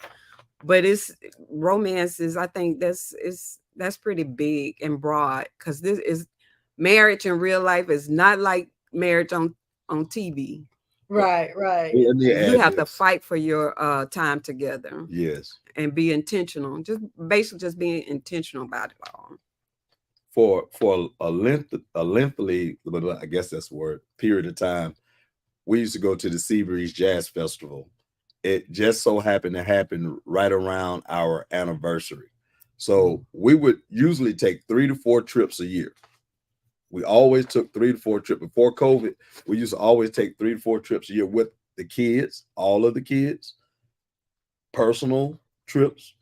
But I think that's pretty big and broad, because this is marriage in real life is not like marriage on TV. Right. You have to fight for your time together. Yes. And be intentional. Just being intentional about it all. For a lengthily, I guess that's the word, period of time, we used to go to the Seabreeze Jazz Festival. It just so happened to happen right around our anniversary. So we would usually take 3 to 4 trips a year. We always took 3 to 4 trips. Before COVID, we used to always take 3 to 4 trips a year with the kids, all of the kids, personal trips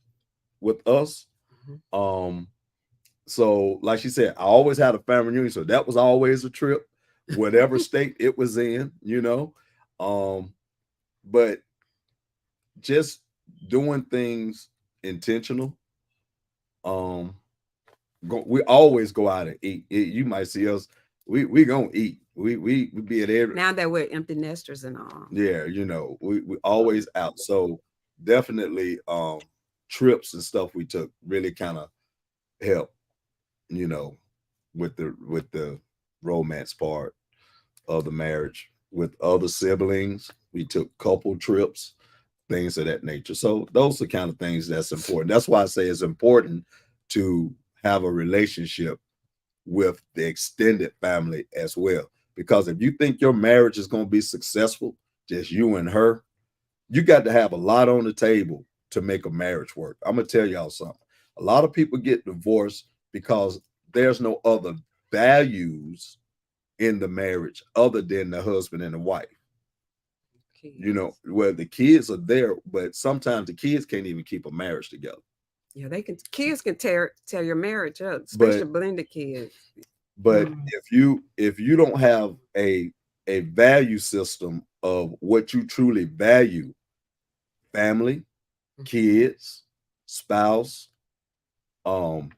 with us. So like she said, I always had a family reunion. So that was always a trip, whatever state it was in, but just doing things intentional. We always go out and eat. You might see us. We gonna eat. We be at every. Now that we're empty nesters and all. Yeah, we always out. So definitely, trips and stuff we took really kind of helped. With the romance part of the marriage. With other siblings, we took couple trips, things of that nature. So those are kind of things that's important. That's why I say it's important to have a relationship with the extended family as well. Because if you think your marriage is going to be successful, just you and her, you got to have a lot on the table to make a marriage work. I'm going to tell y'all something. A lot of people get divorced because there's no other values in the marriage other than the husband and the wife. You know, where the kids are there, but sometimes the kids can't even keep a marriage together. Yeah, kids can tear your marriage up, especially blended kids. But if you don't have a value system of what you truly value, family, kids, spouse, you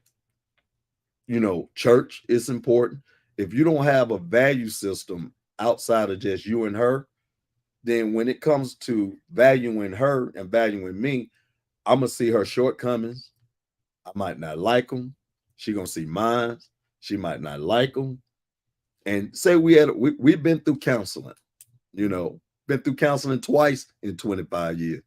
know, church is important. If you don't have a value system outside of just you and her, then when it comes to valuing her and valuing me, I'm gonna see her shortcomings. I might not like them. She gonna see mine. She might not like them. And say we've been through counseling, you know, been through counseling twice in 25 years.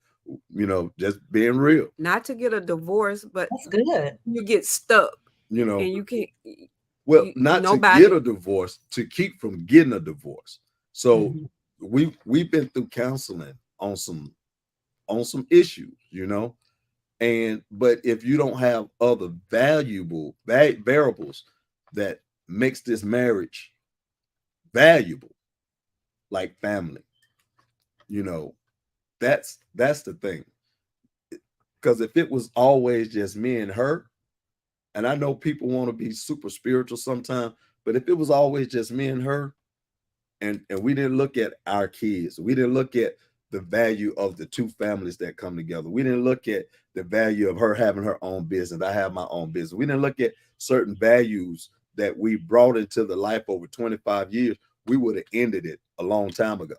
You know, just being real. Not to get a divorce, but that's good. You get stuck. You know, and you can't. Well, not to get a divorce, to keep from getting a divorce. So we've been through counseling on some issues, you know. But if you don't have other valuable variables that makes this marriage valuable, like family, you know, that's the thing. Because if it was always just me and her, and I know people want to be super spiritual sometimes, but if it was always just me and her, and we didn't look at our kids, we didn't look at the value of the two families that come together, we didn't look at the value of her having her own business, I have my own business, we didn't look at certain values that we brought into the life over 25 years, we would have ended it a long time ago.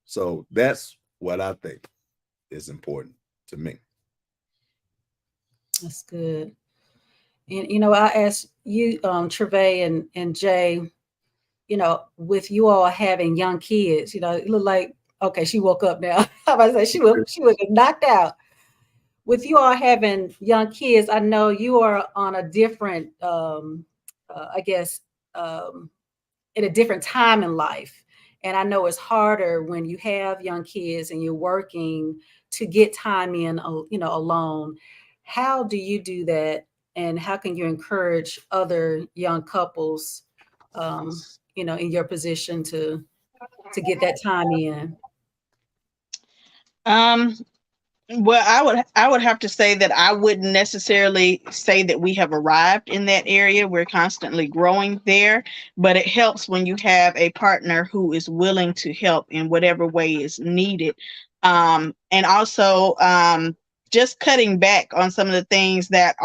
So that's what I think is important to me. That's good. And, you know, I asked you, Travae and Jay, you know, with you all having young kids, you know, it looked like, okay, she woke up now. I was say she was knocked out. With you all having young kids, I know you are on a different, I guess, in a different time in life. And I know it's harder when you have young kids and you're working to get time in, you know, alone. How do you do that? And how can you encourage other young couples, you know, in your position to get that time in? Well, I would have to say that I wouldn't necessarily say that we have arrived in that area. We're constantly growing there, but it helps when you have a partner who is willing to help in whatever way is needed. And also just cutting back on some of the things that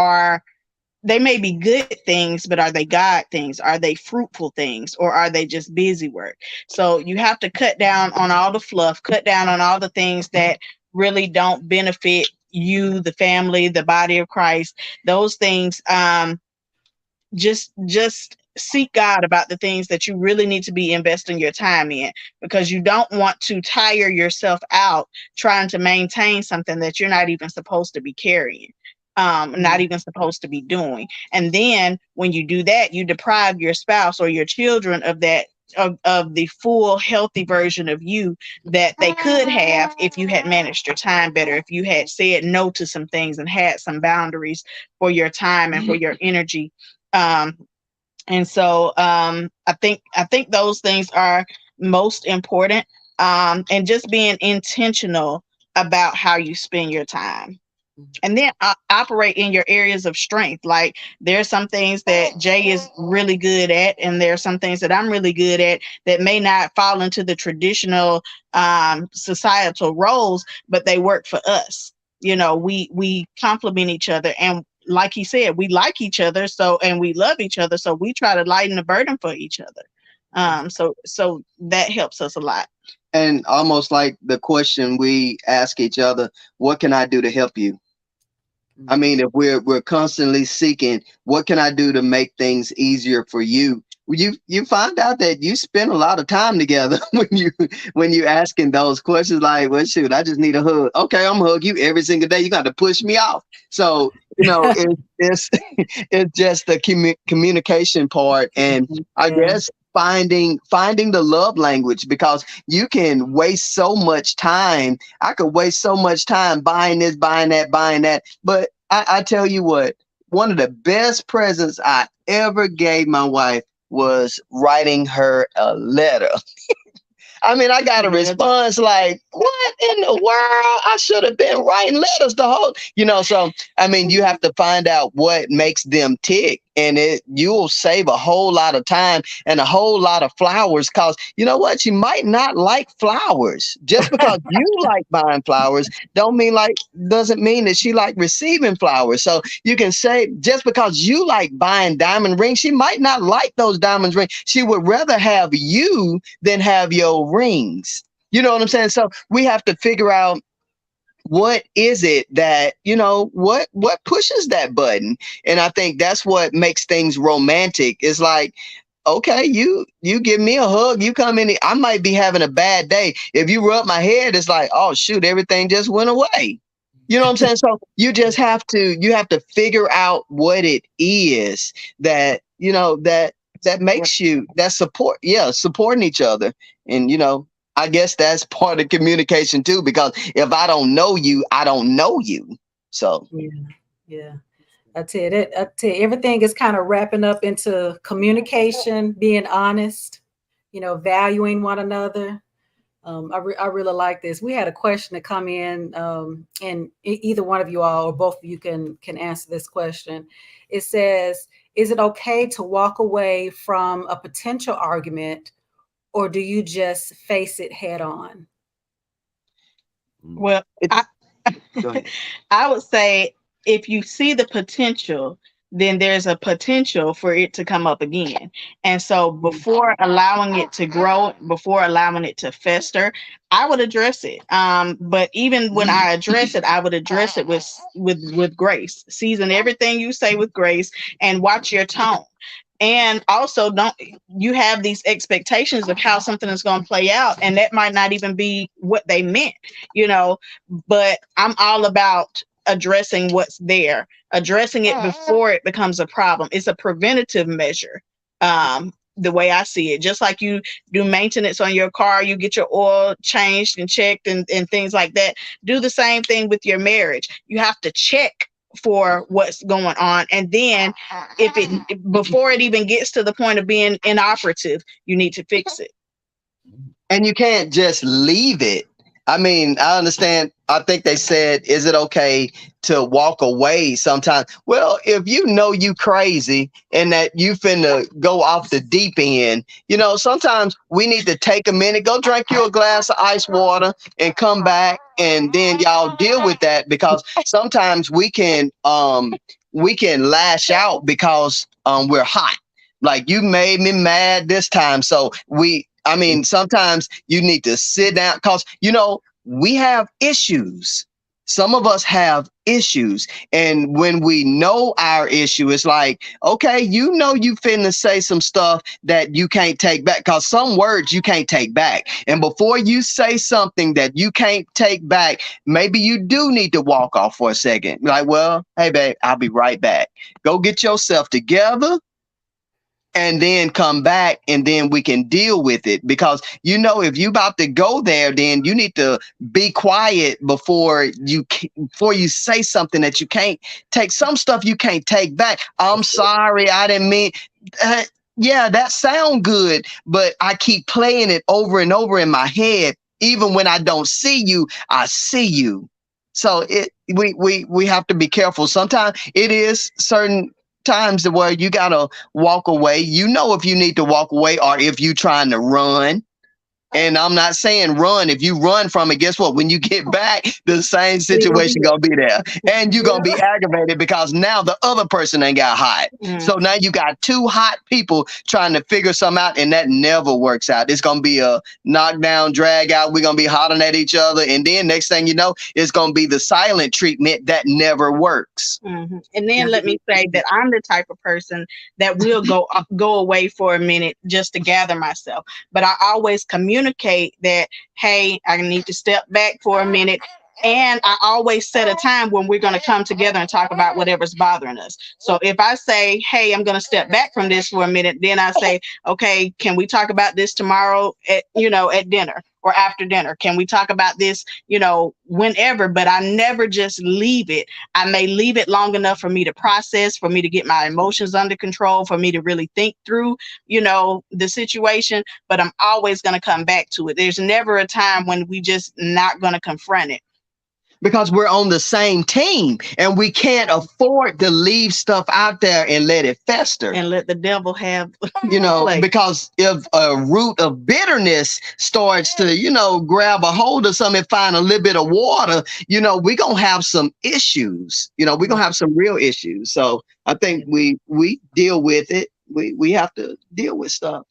they may be good things, but are they God things? Are they fruitful things? Or are they just busy work? So you have to cut down on all the fluff, cut down on all the things that really don't benefit you, the family, the body of Christ. Those things, just seek God about the things that you really need to be investing your time in, because you don't want to tire yourself out trying to maintain something that you're not even supposed to be carrying. Not even supposed to be doing. And then when you do that, you deprive your spouse or your children of that, of the full healthy version of you that they could have if you had managed your time better, if you had said no to some things and had some boundaries for your time and for your energy. And so I think those things are most important, and just being intentional about how you spend your time. And then operate in your areas of strength. Like there's some things that Jay is really good at, and there are some things that I'm really good at that may not fall into the traditional societal roles, but they work for us. You know, we complement each other, and like he said, we like each other, so, and we love each other, so we try to lighten the burden for each other. So that helps us a lot. And almost like the question we ask each other, what can I do to help you? I mean, if we're constantly seeking, what can I do to make things easier for you? You find out that you spend a lot of time together when you asking those questions. Like, well, shoot, I just need a hug. Okay, I'm gonna hug you every single day. You got to push me off. So it's it's just the communication part, and I guess finding the love language, because you can waste so much time. I could waste so much time buying this, buying that, but I tell you what, one of the best presents I ever gave my wife was writing her a letter. I mean, I got a response like, what in the world? I should have been writing letters the whole, so, I mean, you have to find out what makes them tick, and you'll save a whole lot of time and a whole lot of flowers, because you know what? She might not like flowers. Just because you like buying flowers doesn't mean that she like receiving flowers. So you can say, just because you like buying diamond rings, she might not like those diamond rings. She would rather have you than have your rings. You know what I'm saying? So we have to figure out, what is it that, what pushes that button? And I think that's what makes things romantic. It's like, okay, you give me a hug, you come in, I might be having a bad day. If you rub my head, it's like, oh shoot, everything just went away. You know what I'm saying? So you just have to figure out what it is that, that makes you, that supporting each other. And, I guess that's part of communication too, because if I don't know you, I don't know you. So yeah. I tell you, everything is kind of wrapping up into communication, being honest, valuing one another. I really like this. We had a question to come in, and either one of you all or both of you can answer this question. It says, is it okay to walk away from a potential argument, or do you just face it head on? Well, I would say, if you see the potential, then there's a potential for it to come up again. And so before allowing it to grow, before allowing it to fester, I would address it. But even when I address it, I would address it with grace. Season everything you say with grace, and watch your tone. And also, you have these expectations of how something is going to play out, and that might not even be what they meant, but I'm all about addressing what's there, addressing it before it becomes a problem. It's a preventative measure. The way I see it, just like you do maintenance on your car, you get your oil changed and checked and things like that. Do the same thing with your marriage. You have to check for what's going on, and then before it even gets to the point of being inoperative, you need to fix it. And you can't just leave it. I mean, I understand. I think they said, is it okay to walk away sometimes? Well, if you crazy and that you finna go off the deep end, sometimes we need to take a minute, go drink you a glass of ice water and come back, and then y'all deal with that, because sometimes we can lash out because we're hot. Like, you made me mad this time. So sometimes you need to sit down, because, we have issues. Some of us have issues. And when we know our issue, it's like, okay, you finna say some stuff that you can't take back, because some words you can't take back. And before you say something that you can't take back, maybe you do need to walk off for a second. Like, well, hey, babe, I'll be right back. Go get yourself together, and then come back, and then we can deal with it. Because, if you about to go there, then you need to be quiet before you say something that you can't take. Some stuff you can't take back. I'm sorry, I didn't mean. Yeah, that sound good, but I keep playing it over and over in my head. Even when I don't see you, I see you. So we have to be careful. Sometimes it is certain times where you gotta walk away. If you need to walk away, or if you trying to run. And I'm not saying run. If you run from it, guess what? When you get back, the same situation gonna be there. And you're gonna be aggravated because now the other person ain't got hot. So now you got two hot people trying to figure something out, and that never works out. It's gonna be a knockdown, drag out. We're gonna be hollering at each other. And then next thing you know, it's gonna be the silent treatment that never works. And then let me say that I'm the type of person that will go away for a minute just to gather myself. But I always communicate that, hey, I need to step back for a minute, And I always set a time when we're going to come together and talk about whatever's bothering us. So if I say, hey, I'm going to step back from this for a minute, then I say, okay, can we talk about this tomorrow at, at dinner or after dinner? Can we talk about this, whenever? But I never just leave it. I may leave it long enough for me to process, for me to get my emotions under control, for me to really think through, the situation. But I'm always going to come back to it. There's never a time when we just not going to confront it. Because we're on the same team and we can't afford to leave stuff out there and let it fester and let the devil have, because if a root of bitterness starts to, grab a hold of something and find a little bit of water, we're going to have some issues, we're going to have some real issues. So I think we deal with it. We have to deal with stuff.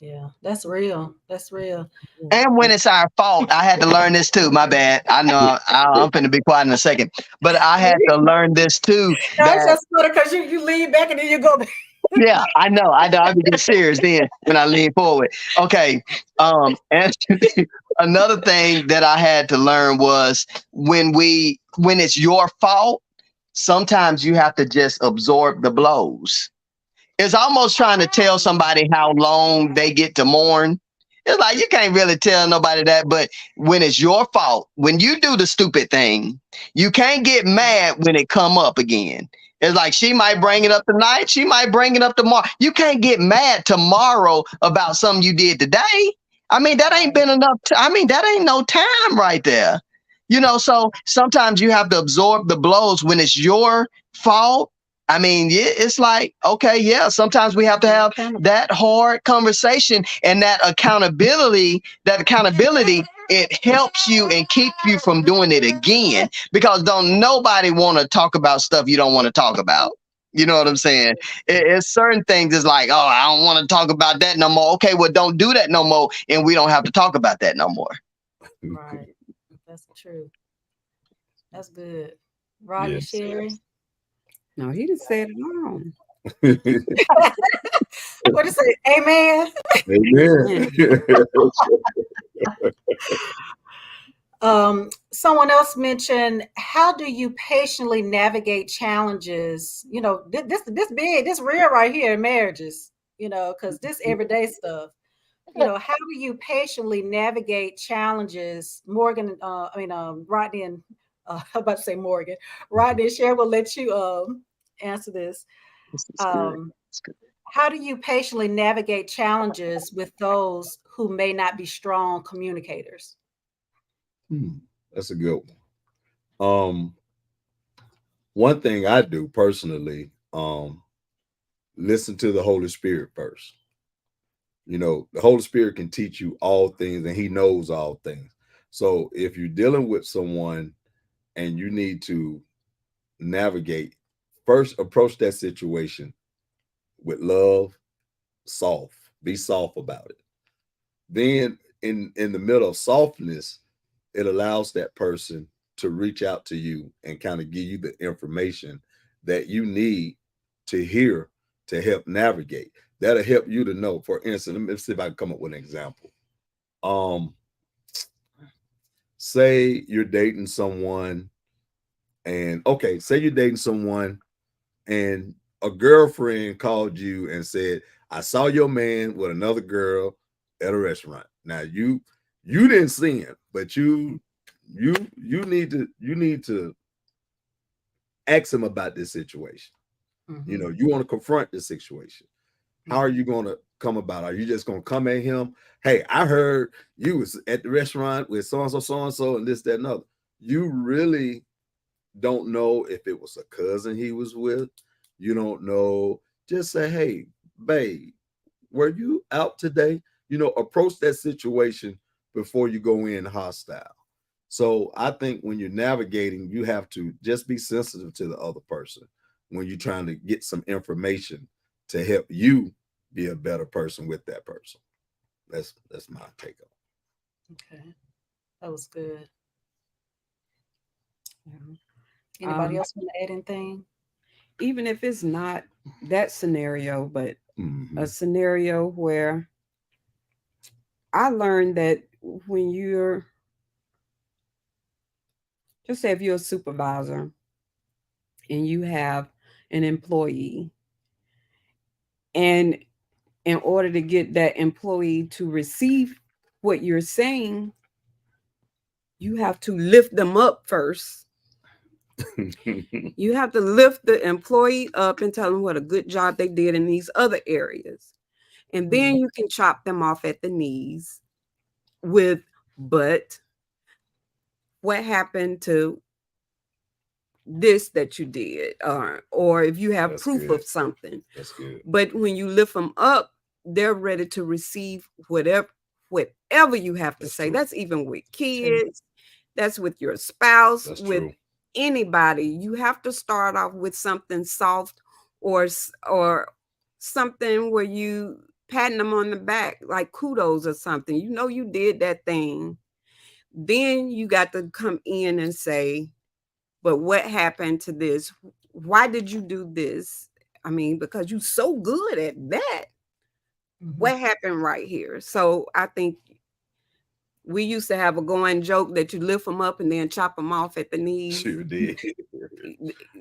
Yeah, that's real. That's real. And when it's our fault, I had to learn this too. My bad. I know I'm finna be quiet in a second, but I had to learn this too. That's just because you lean back and then you go back. Yeah, I know. I get serious then when I lean forward. Okay. And another thing that I had to learn was when it's your fault, sometimes you have to just absorb the blows. It's almost trying to tell somebody how long they get to mourn. It's like you can't really tell nobody that, but when it's your fault, when you do the stupid thing, you can't get mad when it come up again. It's like she might bring it up tonight, she might bring it up tomorrow. You can't get mad tomorrow about something you did today. I mean, that ain't been enough. That ain't no time right there. So sometimes you have to absorb the blows when it's your fault. It's like, okay, yeah, sometimes we have to have that hard conversation and that accountability, it helps you and keep you from doing it again, because don't nobody want to talk about stuff you don't want to talk about. You know what I'm saying? It's certain things. It's like, oh, I don't want to talk about that no more. Okay, well, don't do that no more. And we don't have to talk about that no more. Right. That's true. That's good. Rodney, yes. Sherry? No, he just said it wrong. What is it? Amen. Amen. Someone else mentioned, how do you patiently navigate challenges? This real right here in marriages, because this everyday stuff. How do you patiently navigate challenges? Morgan, Rodney and I'm about to say Morgan. Rodney and Sherry will let you answer this. How do you patiently navigate challenges with those who may not be strong communicators? That's a good one. One thing I do personally, listen to the Holy Spirit first. The Holy Spirit can teach you all things and he knows all things. So if you're dealing with someone and you need to navigate, first approach that situation with love, soft, be soft about it. Then in the middle of softness, it allows that person to reach out to you and kind of give you the information that you need to hear to help navigate. That'll help you to know. For instance, let me see if I can come up with an example. Say you're dating someone and a girlfriend called you and said, I saw your man with another girl at a restaurant. Now you didn't see him, but you need to ask him about this situation. Mm-hmm. You want to confront this situation. How are you going to come about? Are you just going to come at him? Hey, I heard you was at the restaurant with so-and-so, and this, that, and other. You really don't know if it was a cousin he was with. You don't know. Just say, hey, babe, were you out today? Approach that situation before you go in hostile. So I think when you're navigating, you have to just be sensitive to the other person when you're trying to get some information to help you be a better person with that person. That's my take on it. Okay. That was good. Anybody else want to add anything? Even if it's not that scenario, but a scenario where I learned that when you're just say if you're a supervisor and you have an employee, and in order to get that employee to receive what you're saying, you have to lift them up first. You have to lift the employee up and tell them what a good job they did in these other areas. And then you can chop them off at the knees with, but what happened to this that you did? Or if you have proof of something. That's good. But when you lift them up, they're ready to receive whatever you have to say. True. That's even with kids. That's with your spouse, that's with true. Anybody. You have to start off with something soft or something where you patting them on the back, like kudos or something. You know you did that thing. Then you got to come in and say, but what happened to this? Why did you do this? I mean, because you're so good at that. What happened right here? So I think we used to have a going joke that you lift them up and then chop them off at the knees. Sure did.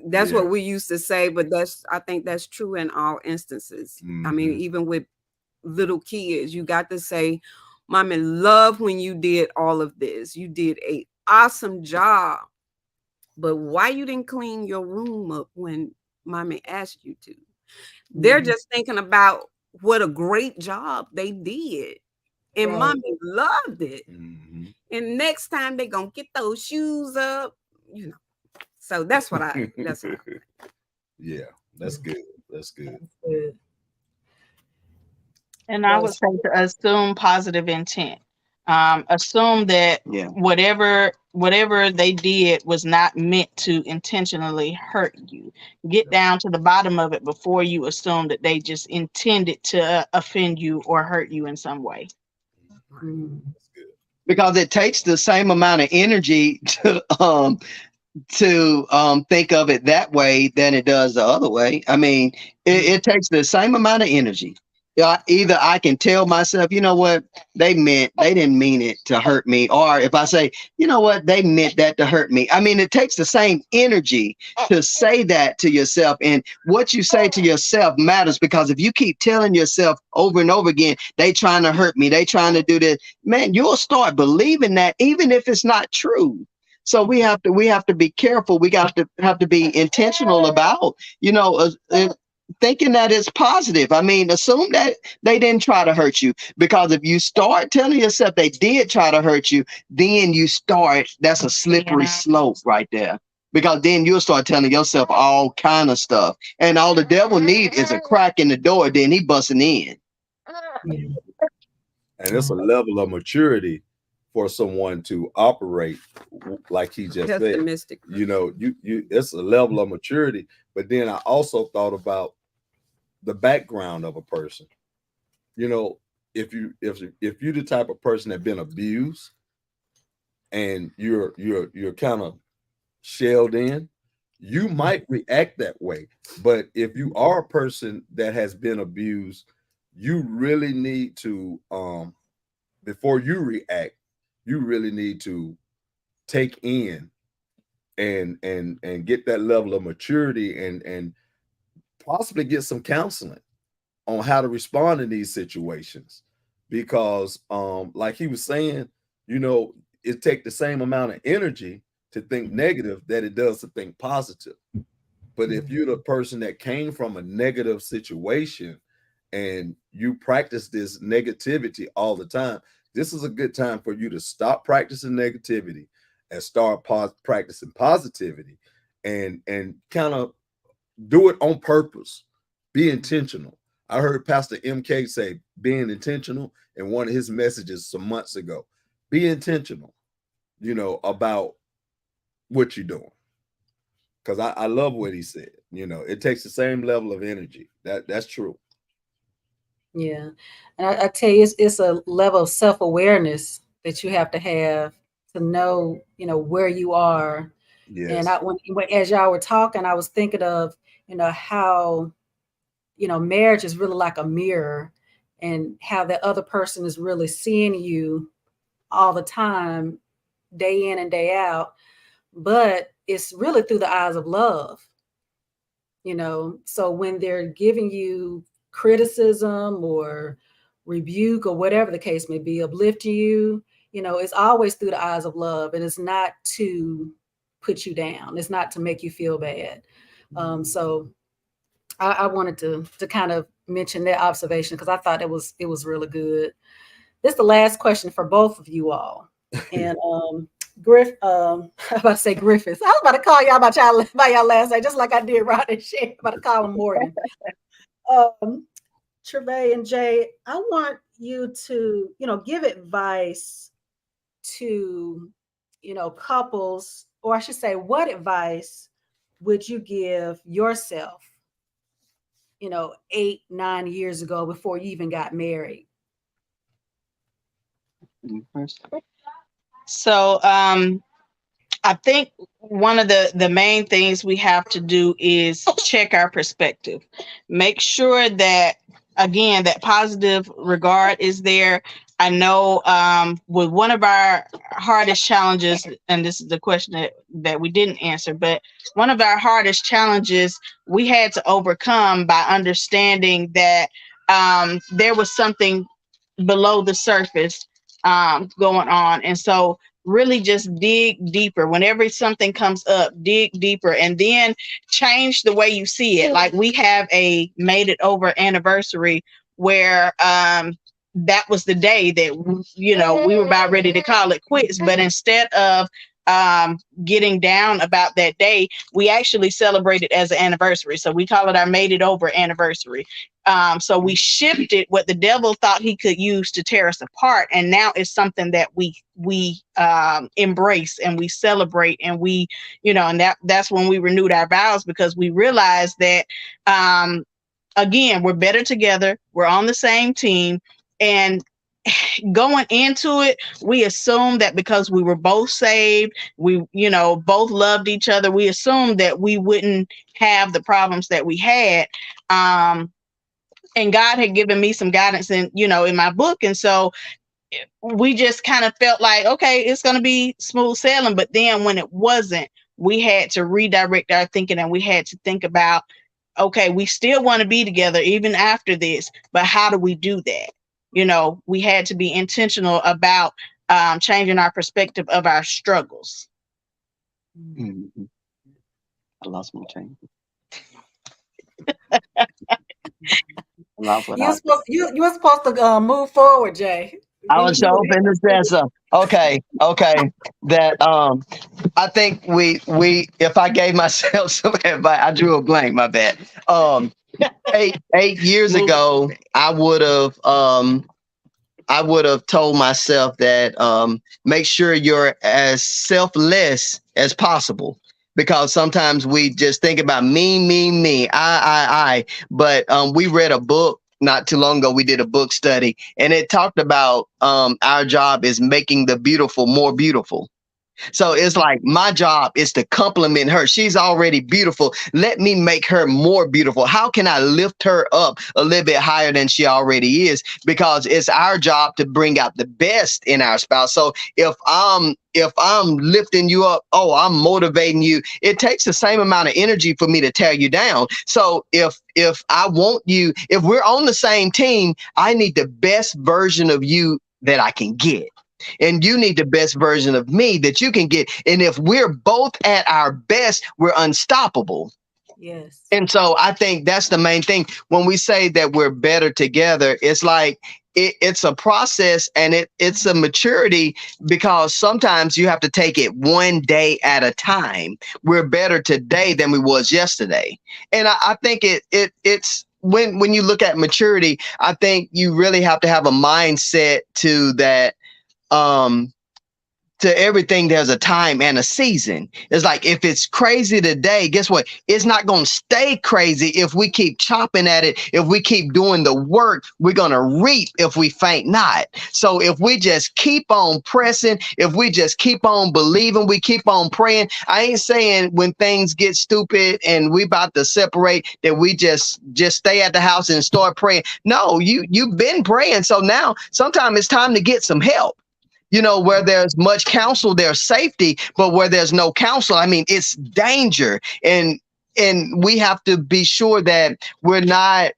That's what we used to say, but I think that's true in all instances. I mean, even with little kids, you got to say, Mommy, love when you did all of this. You did an awesome job. But why you didn't clean your room up when Mommy asked you to? They're just thinking about what a great job they did. And Mommy loved it. And next time they're going to get those shoes up, you know. So that's what I. Yeah, that's good. That's good. And I would say to assume positive intent. Assume that whatever they did was not meant to intentionally hurt you. Get down to the bottom of it before you assume that they just intended to offend you or hurt you in some way. Because it takes the same amount of energy to think of it that way than it does the other way. I mean, it takes the same amount of energy. Either I can tell myself, you know what, they didn't mean it to hurt me. Or if I say, you know what, they meant that to hurt me. I mean, it takes the same energy to say that to yourself. And what you say to yourself matters, because if you keep telling yourself over and over again, they trying to hurt me, they trying to do this, man, you'll start believing that even if it's not true. So we have to be careful. We got to have to be intentional about, thinking that it's positive. I mean, assume that they didn't try to hurt you, because if you start telling yourself they did try to hurt you, then that's a slippery slope right there, because then you'll start telling yourself all kind of stuff, and all the devil need is a crack in the door, then he busting in. And it's a level of maturity for someone to operate like he just said. It's a level of maturity. But then I also thought about the background of a person. If you're the type of person that been abused and you're kind of shelled in, you might react that way. But if you are a person that has been abused, you really need to before you react, you really need to take in and get that level of maturity and possibly get some counseling on how to respond in these situations. Because like he was saying, it takes the same amount of energy to think negative that it does to think positive. But if you're the person that came from a negative situation and you practice this negativity all the time, this is a good time for you to stop practicing negativity and start practicing positivity, and kind of do it on purpose. Be intentional. I heard Pastor MK say being intentional in one of his messages some months ago. Be intentional, about what you're doing. Because I love what he said. It takes the same level of energy. That's true. Yeah. And I tell you, it's a level of self-awareness that you have to know, where you are. Yes. And when as y'all were talking, I was thinking of, how, marriage is really like a mirror, and how the other person is really seeing you all the time, day in and day out. but it's really through the eyes of love. So when they're giving you criticism or rebuke or whatever the case may be, uplifting you, it's always through the eyes of love, and it's not to put you down. It's not to make you feel bad. So I wanted to kind of mention that observation because I thought it was really good. This is the last question for both of you all. And I was about to say Griffith. I was about to call y'all by y'all last name, just like I did Rodney. I'm about to call him Morgan. Travae and Jay, I want you to, give advice to, couples, or I should say, what advice would you give yourself, 8, 9 years ago before you even got married? So I think one of the main things we have to do is check our perspective. Make sure that, again, that positive regard is there. I know with one of our hardest challenges, and this is the question that we didn't answer, but one of our hardest challenges we had to overcome by understanding that there was something below the surface going on. And so really just dig deeper. Whenever something comes up, dig deeper and then change the way you see it. Like we have a Made It Over anniversary where that was the day that, we were about ready to call it quits. But instead of getting down about that day, we actually celebrated as an anniversary. So we call it our Made It Over anniversary. So we shifted what the devil thought he could use to tear us apart, and now it's something that we embrace and we celebrate, and we, and that's when we renewed our vows, because we realized that again, we're better together, we're on the same team, and going into it, we assumed that because we were both saved, we, both loved each other, we assumed that we wouldn't have the problems that we had. And God had given me some guidance in my book. And so we just kind of felt like, okay, it's going to be smooth sailing. But then when it wasn't, we had to redirect our thinking, and we had to think about, okay, we still want to be together even after this, but how do we do that? We had to be intentional about changing our perspective of our struggles. Mm-hmm. I lost my train. You were supposed to move forward, Jay. I was hoping to say something. Okay. That I think we if I gave myself some advice, I drew a blank, my bad. 8 years ago, I would have told myself that make sure you're as selfless as possible. Because sometimes we just think about me, I. But we read a book not too long ago. We did a book study, and it talked about our job is making the beautiful more beautiful. So it's like my job is to compliment her. She's already beautiful. Let me make her more beautiful. How can I lift her up a little bit higher than she already is? Because it's our job to bring out the best in our spouse. So if I'm lifting you up, I'm motivating you, it takes the same amount of energy for me to tear you down. So if I want you, if we're on the same team, I need the best version of you that I can get. And you need the best version of me that you can get. And if we're both at our best, we're unstoppable. Yes. And so I think that's the main thing. When we say that we're better together, it's like it's a process, and it's a maturity, because sometimes you have to take it one day at a time. We're better today than we was yesterday. And I think it's when you look at maturity, I think you really have to have a mindset to that. To everything, there's a time and a season. It's like, if it's crazy today, guess what? It's not going to stay crazy if we keep chopping at it. If we keep doing the work, we're going to reap if we faint not. So if we just keep on pressing, if we just keep on believing, we keep on praying. I ain't saying when things get stupid and we about to separate that we just stay at the house and start praying. No, you've been praying. So now sometimes it's time to get some help. You know, where there's much counsel, there's safety, but where there's no counsel, I mean, it's danger. And we have to be sure that we're not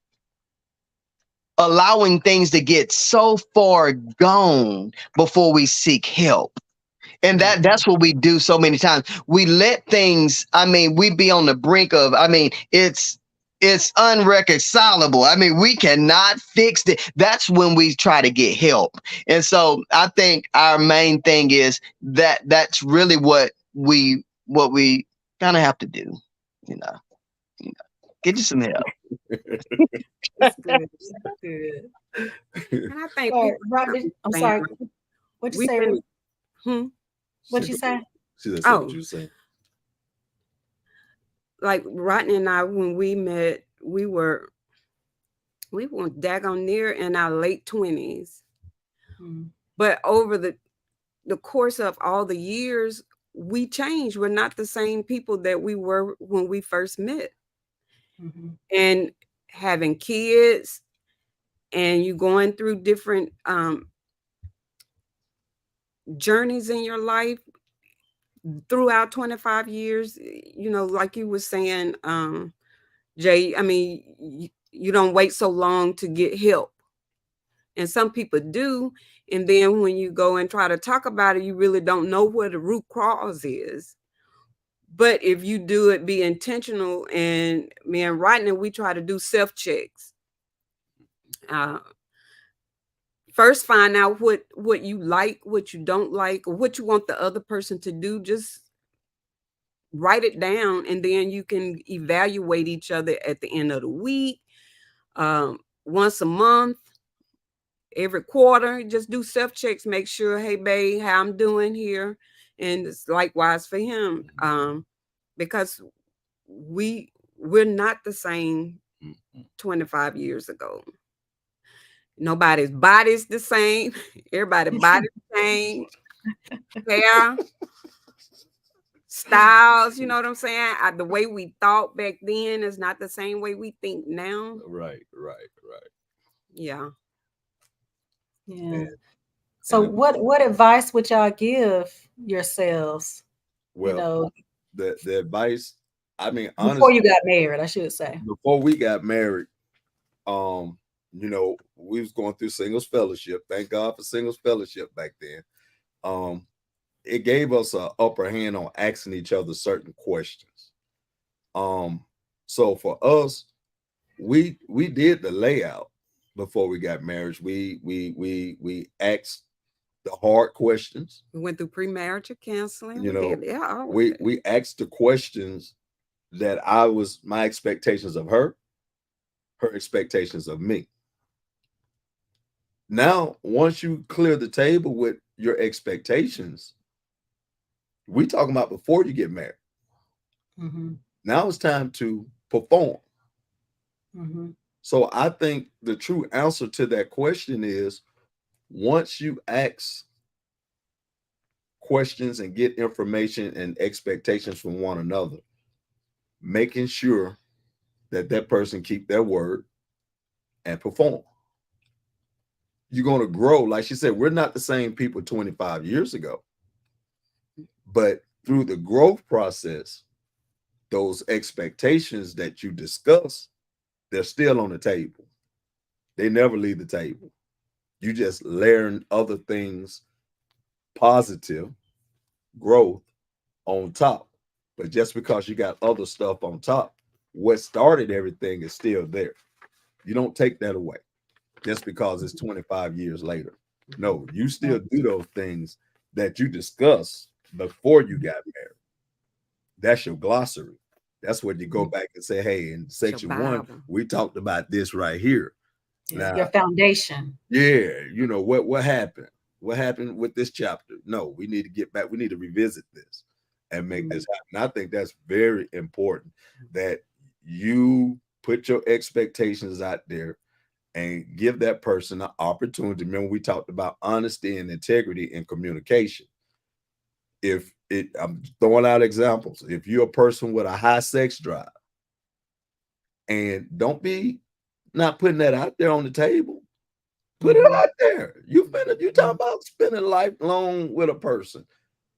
allowing things to get so far gone before we seek help. And that's what we do so many times. We let things, I mean, we be on the brink of, I mean, it's unreconcilable. I mean, we cannot fix it. That's when we try to get help. And so I think our main thing is that that's really what we kind of have to do, you know, get you some help. That's good. That's good. And I think Rodney, I'm sorry. What'd you say? What'd you say? See, that's what you saying. Like Rodney and I, when we met, we were daggone near in our late 20s. But over the course of all the years, we changed. We're not the same people that we were when we first met. And having kids, and you going through different journeys in your life throughout 25 years, you know, like you were saying, Jay, I mean, you don't wait so long to get help. And some people do. And then when you go and try to talk about it, you really don't know where the root cause is. But if you do it, be intentional. And me and Rodney, we try to do self-checks. First, find out what you like, what you don't like, or what you want the other person to do. Just write it down, and then you can evaluate each other at the end of the week, once a month, every quarter. Just do self-checks. Make sure, hey, babe, how I'm doing here. And it's likewise for him, because we're not the same 25 years ago. Nobody's body's the same. Everybody's body's change. Hair, styles, you know what I'm saying? The way we thought back then is not the same way we think now. Right. Yeah. So what advice would y'all give yourselves? Well, you know, the advice, I mean, honestly, before you got married, I should say. Before we got married, you know, we was going through singles fellowship. Thank God for singles fellowship back then. It gave us an upper hand on asking each other certain questions. So for us, we did the layout before we got married. We asked the hard questions. We went through pre-marriage counseling. You know, we asked the questions that my expectations of her expectations of me. Now, once you clear the table with your expectations, we talking about before you get married. Now it's time to perform. So I think the true answer to that question is, once you ask questions and get information and expectations from one another, making sure that person keep their word and perform. You're going to grow. Like she said, we're not the same people 25 years ago, but through the growth process, those expectations that you discuss, they're still on the table. They never leave the table. You just learn other things, positive growth on top. But just because you got other stuff on top, what started everything is still there. You don't take that away just because it's 25 years later. No, you still do those things that you discussed before you got married. That's your glossary. That's what you go back and say, hey, in section 1, we talked about this right here. Now, your foundation. Yeah, you know, what happened? What happened with this chapter? No, we need to get back. We need to revisit this and make this happen. I think that's very important, that you put your expectations out there and give that person an opportunity. Remember, we talked about honesty and integrity and communication. I'm throwing out examples. If you're a person with a high sex drive, and don't be not putting that out there on the table, Put it out there. You talking about spending lifelong with a person.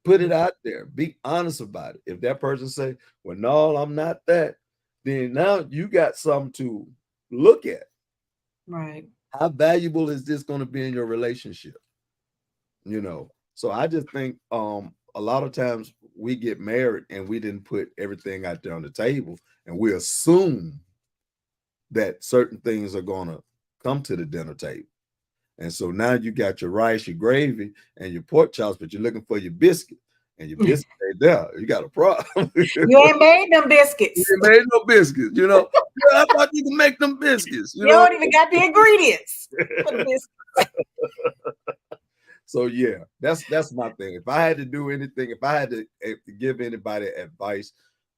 Put it out there. Be honest about it. If that person say, well, no, I'm not that, then now you got something to look at. Right. How valuable is this going to be in your relationship? So I just think a lot of times we get married and we didn't put everything out there on the table, and we assume that certain things are going to come to the dinner table. And so now you got your rice, your gravy, and your pork chops, but you're looking for your biscuit, and your biscuit ain't there. You got a problem. You ain't made them biscuits. You ain't made no biscuits. Yeah, I thought you could make them biscuits. You don't even got the ingredients for the biscuits. So yeah, that's my thing. If I had to do anything, if I had to give anybody advice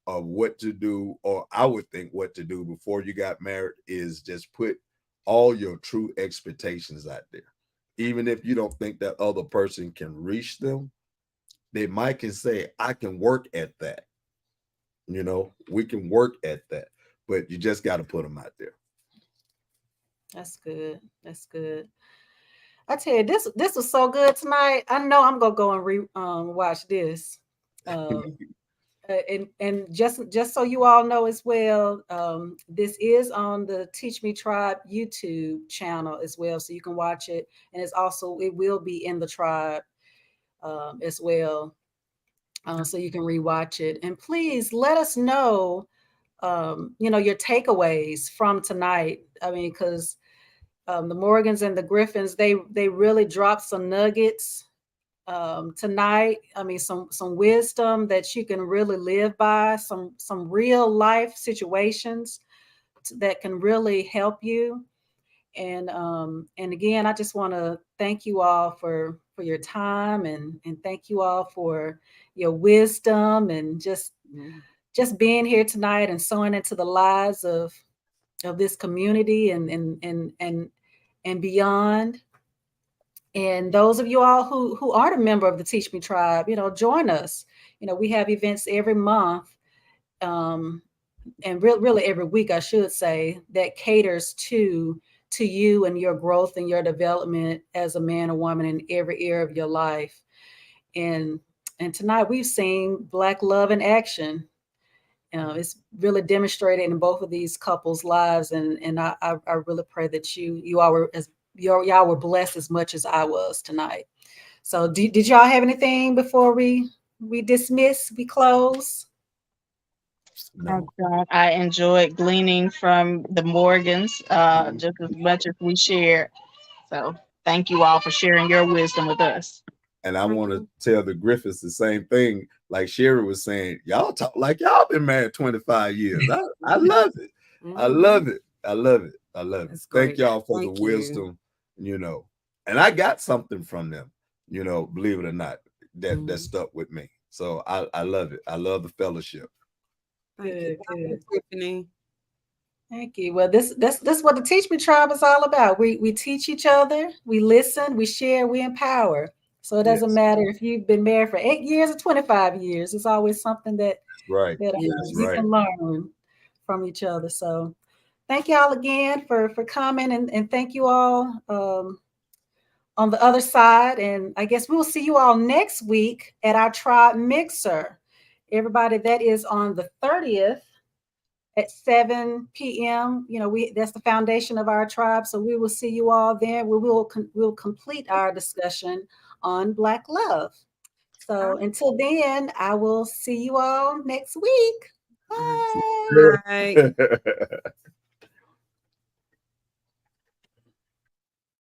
of what to do, or I would think what to do before you got married, is just put all your true expectations out there. Even if you don't think that other person can reach them, they might can say, I can work at that. We can work at that, but you just got to put them out there. That's good. That's good. I tell you, this was so good tonight. I know I'm gonna go and watch this. And just so you all know as well, this is on the Teach Me Tribe YouTube channel as well, so you can watch it. And it will be in the tribe as well, so you can rewatch it. And please let us know, your takeaways from tonight. I mean, because the Morgans and the Griffins, they really dropped some nuggets tonight. I mean, some wisdom that you can really live by, some real life situations that can really help you. And again, I just want to thank you all for your time, and thank you all for your wisdom, and just being here tonight and sowing into the lives of this community and beyond. And those of you all who aren't a member of the Teach Me Tribe, join us. We have events every month, and really every week, I should say, that caters to you and your growth and your development as a man or woman in every area of your life. And tonight we've seen Black love in action. It's really demonstrated in both of these couples' lives, and I really pray that y'all were blessed as much as I was tonight. So did y'all have anything before we dismiss, we close? No. I enjoyed gleaning from the Morgans just as much as we shared. So thank you all for sharing your wisdom with us. And I want to tell the Griffiths the same thing. Like Sherry was saying, y'all talk like y'all been married 25 years. I love it. I love it. I love it. I love it. Thank y'all for the wisdom, And I got something from them, believe it or not, that stuck with me. So I love it. I love the fellowship. Good. Tiffany. Thank you. Well, this what the Teach Me Tribe is all about. We teach each other, we listen, we share, we empower. So it doesn't matter if you've been married for 8 years or 25 years. It's always something that you can learn from each other. So thank y'all again for coming, and thank you all on the other side. And I guess we'll see you all next week at our tribe mixer. Everybody, that is on the 30th at 7 p.m. That's the foundation of our tribe. So we will see you all there. We'll complete our discussion on Black love. So until then, I will see you all next week. Bye. Bye.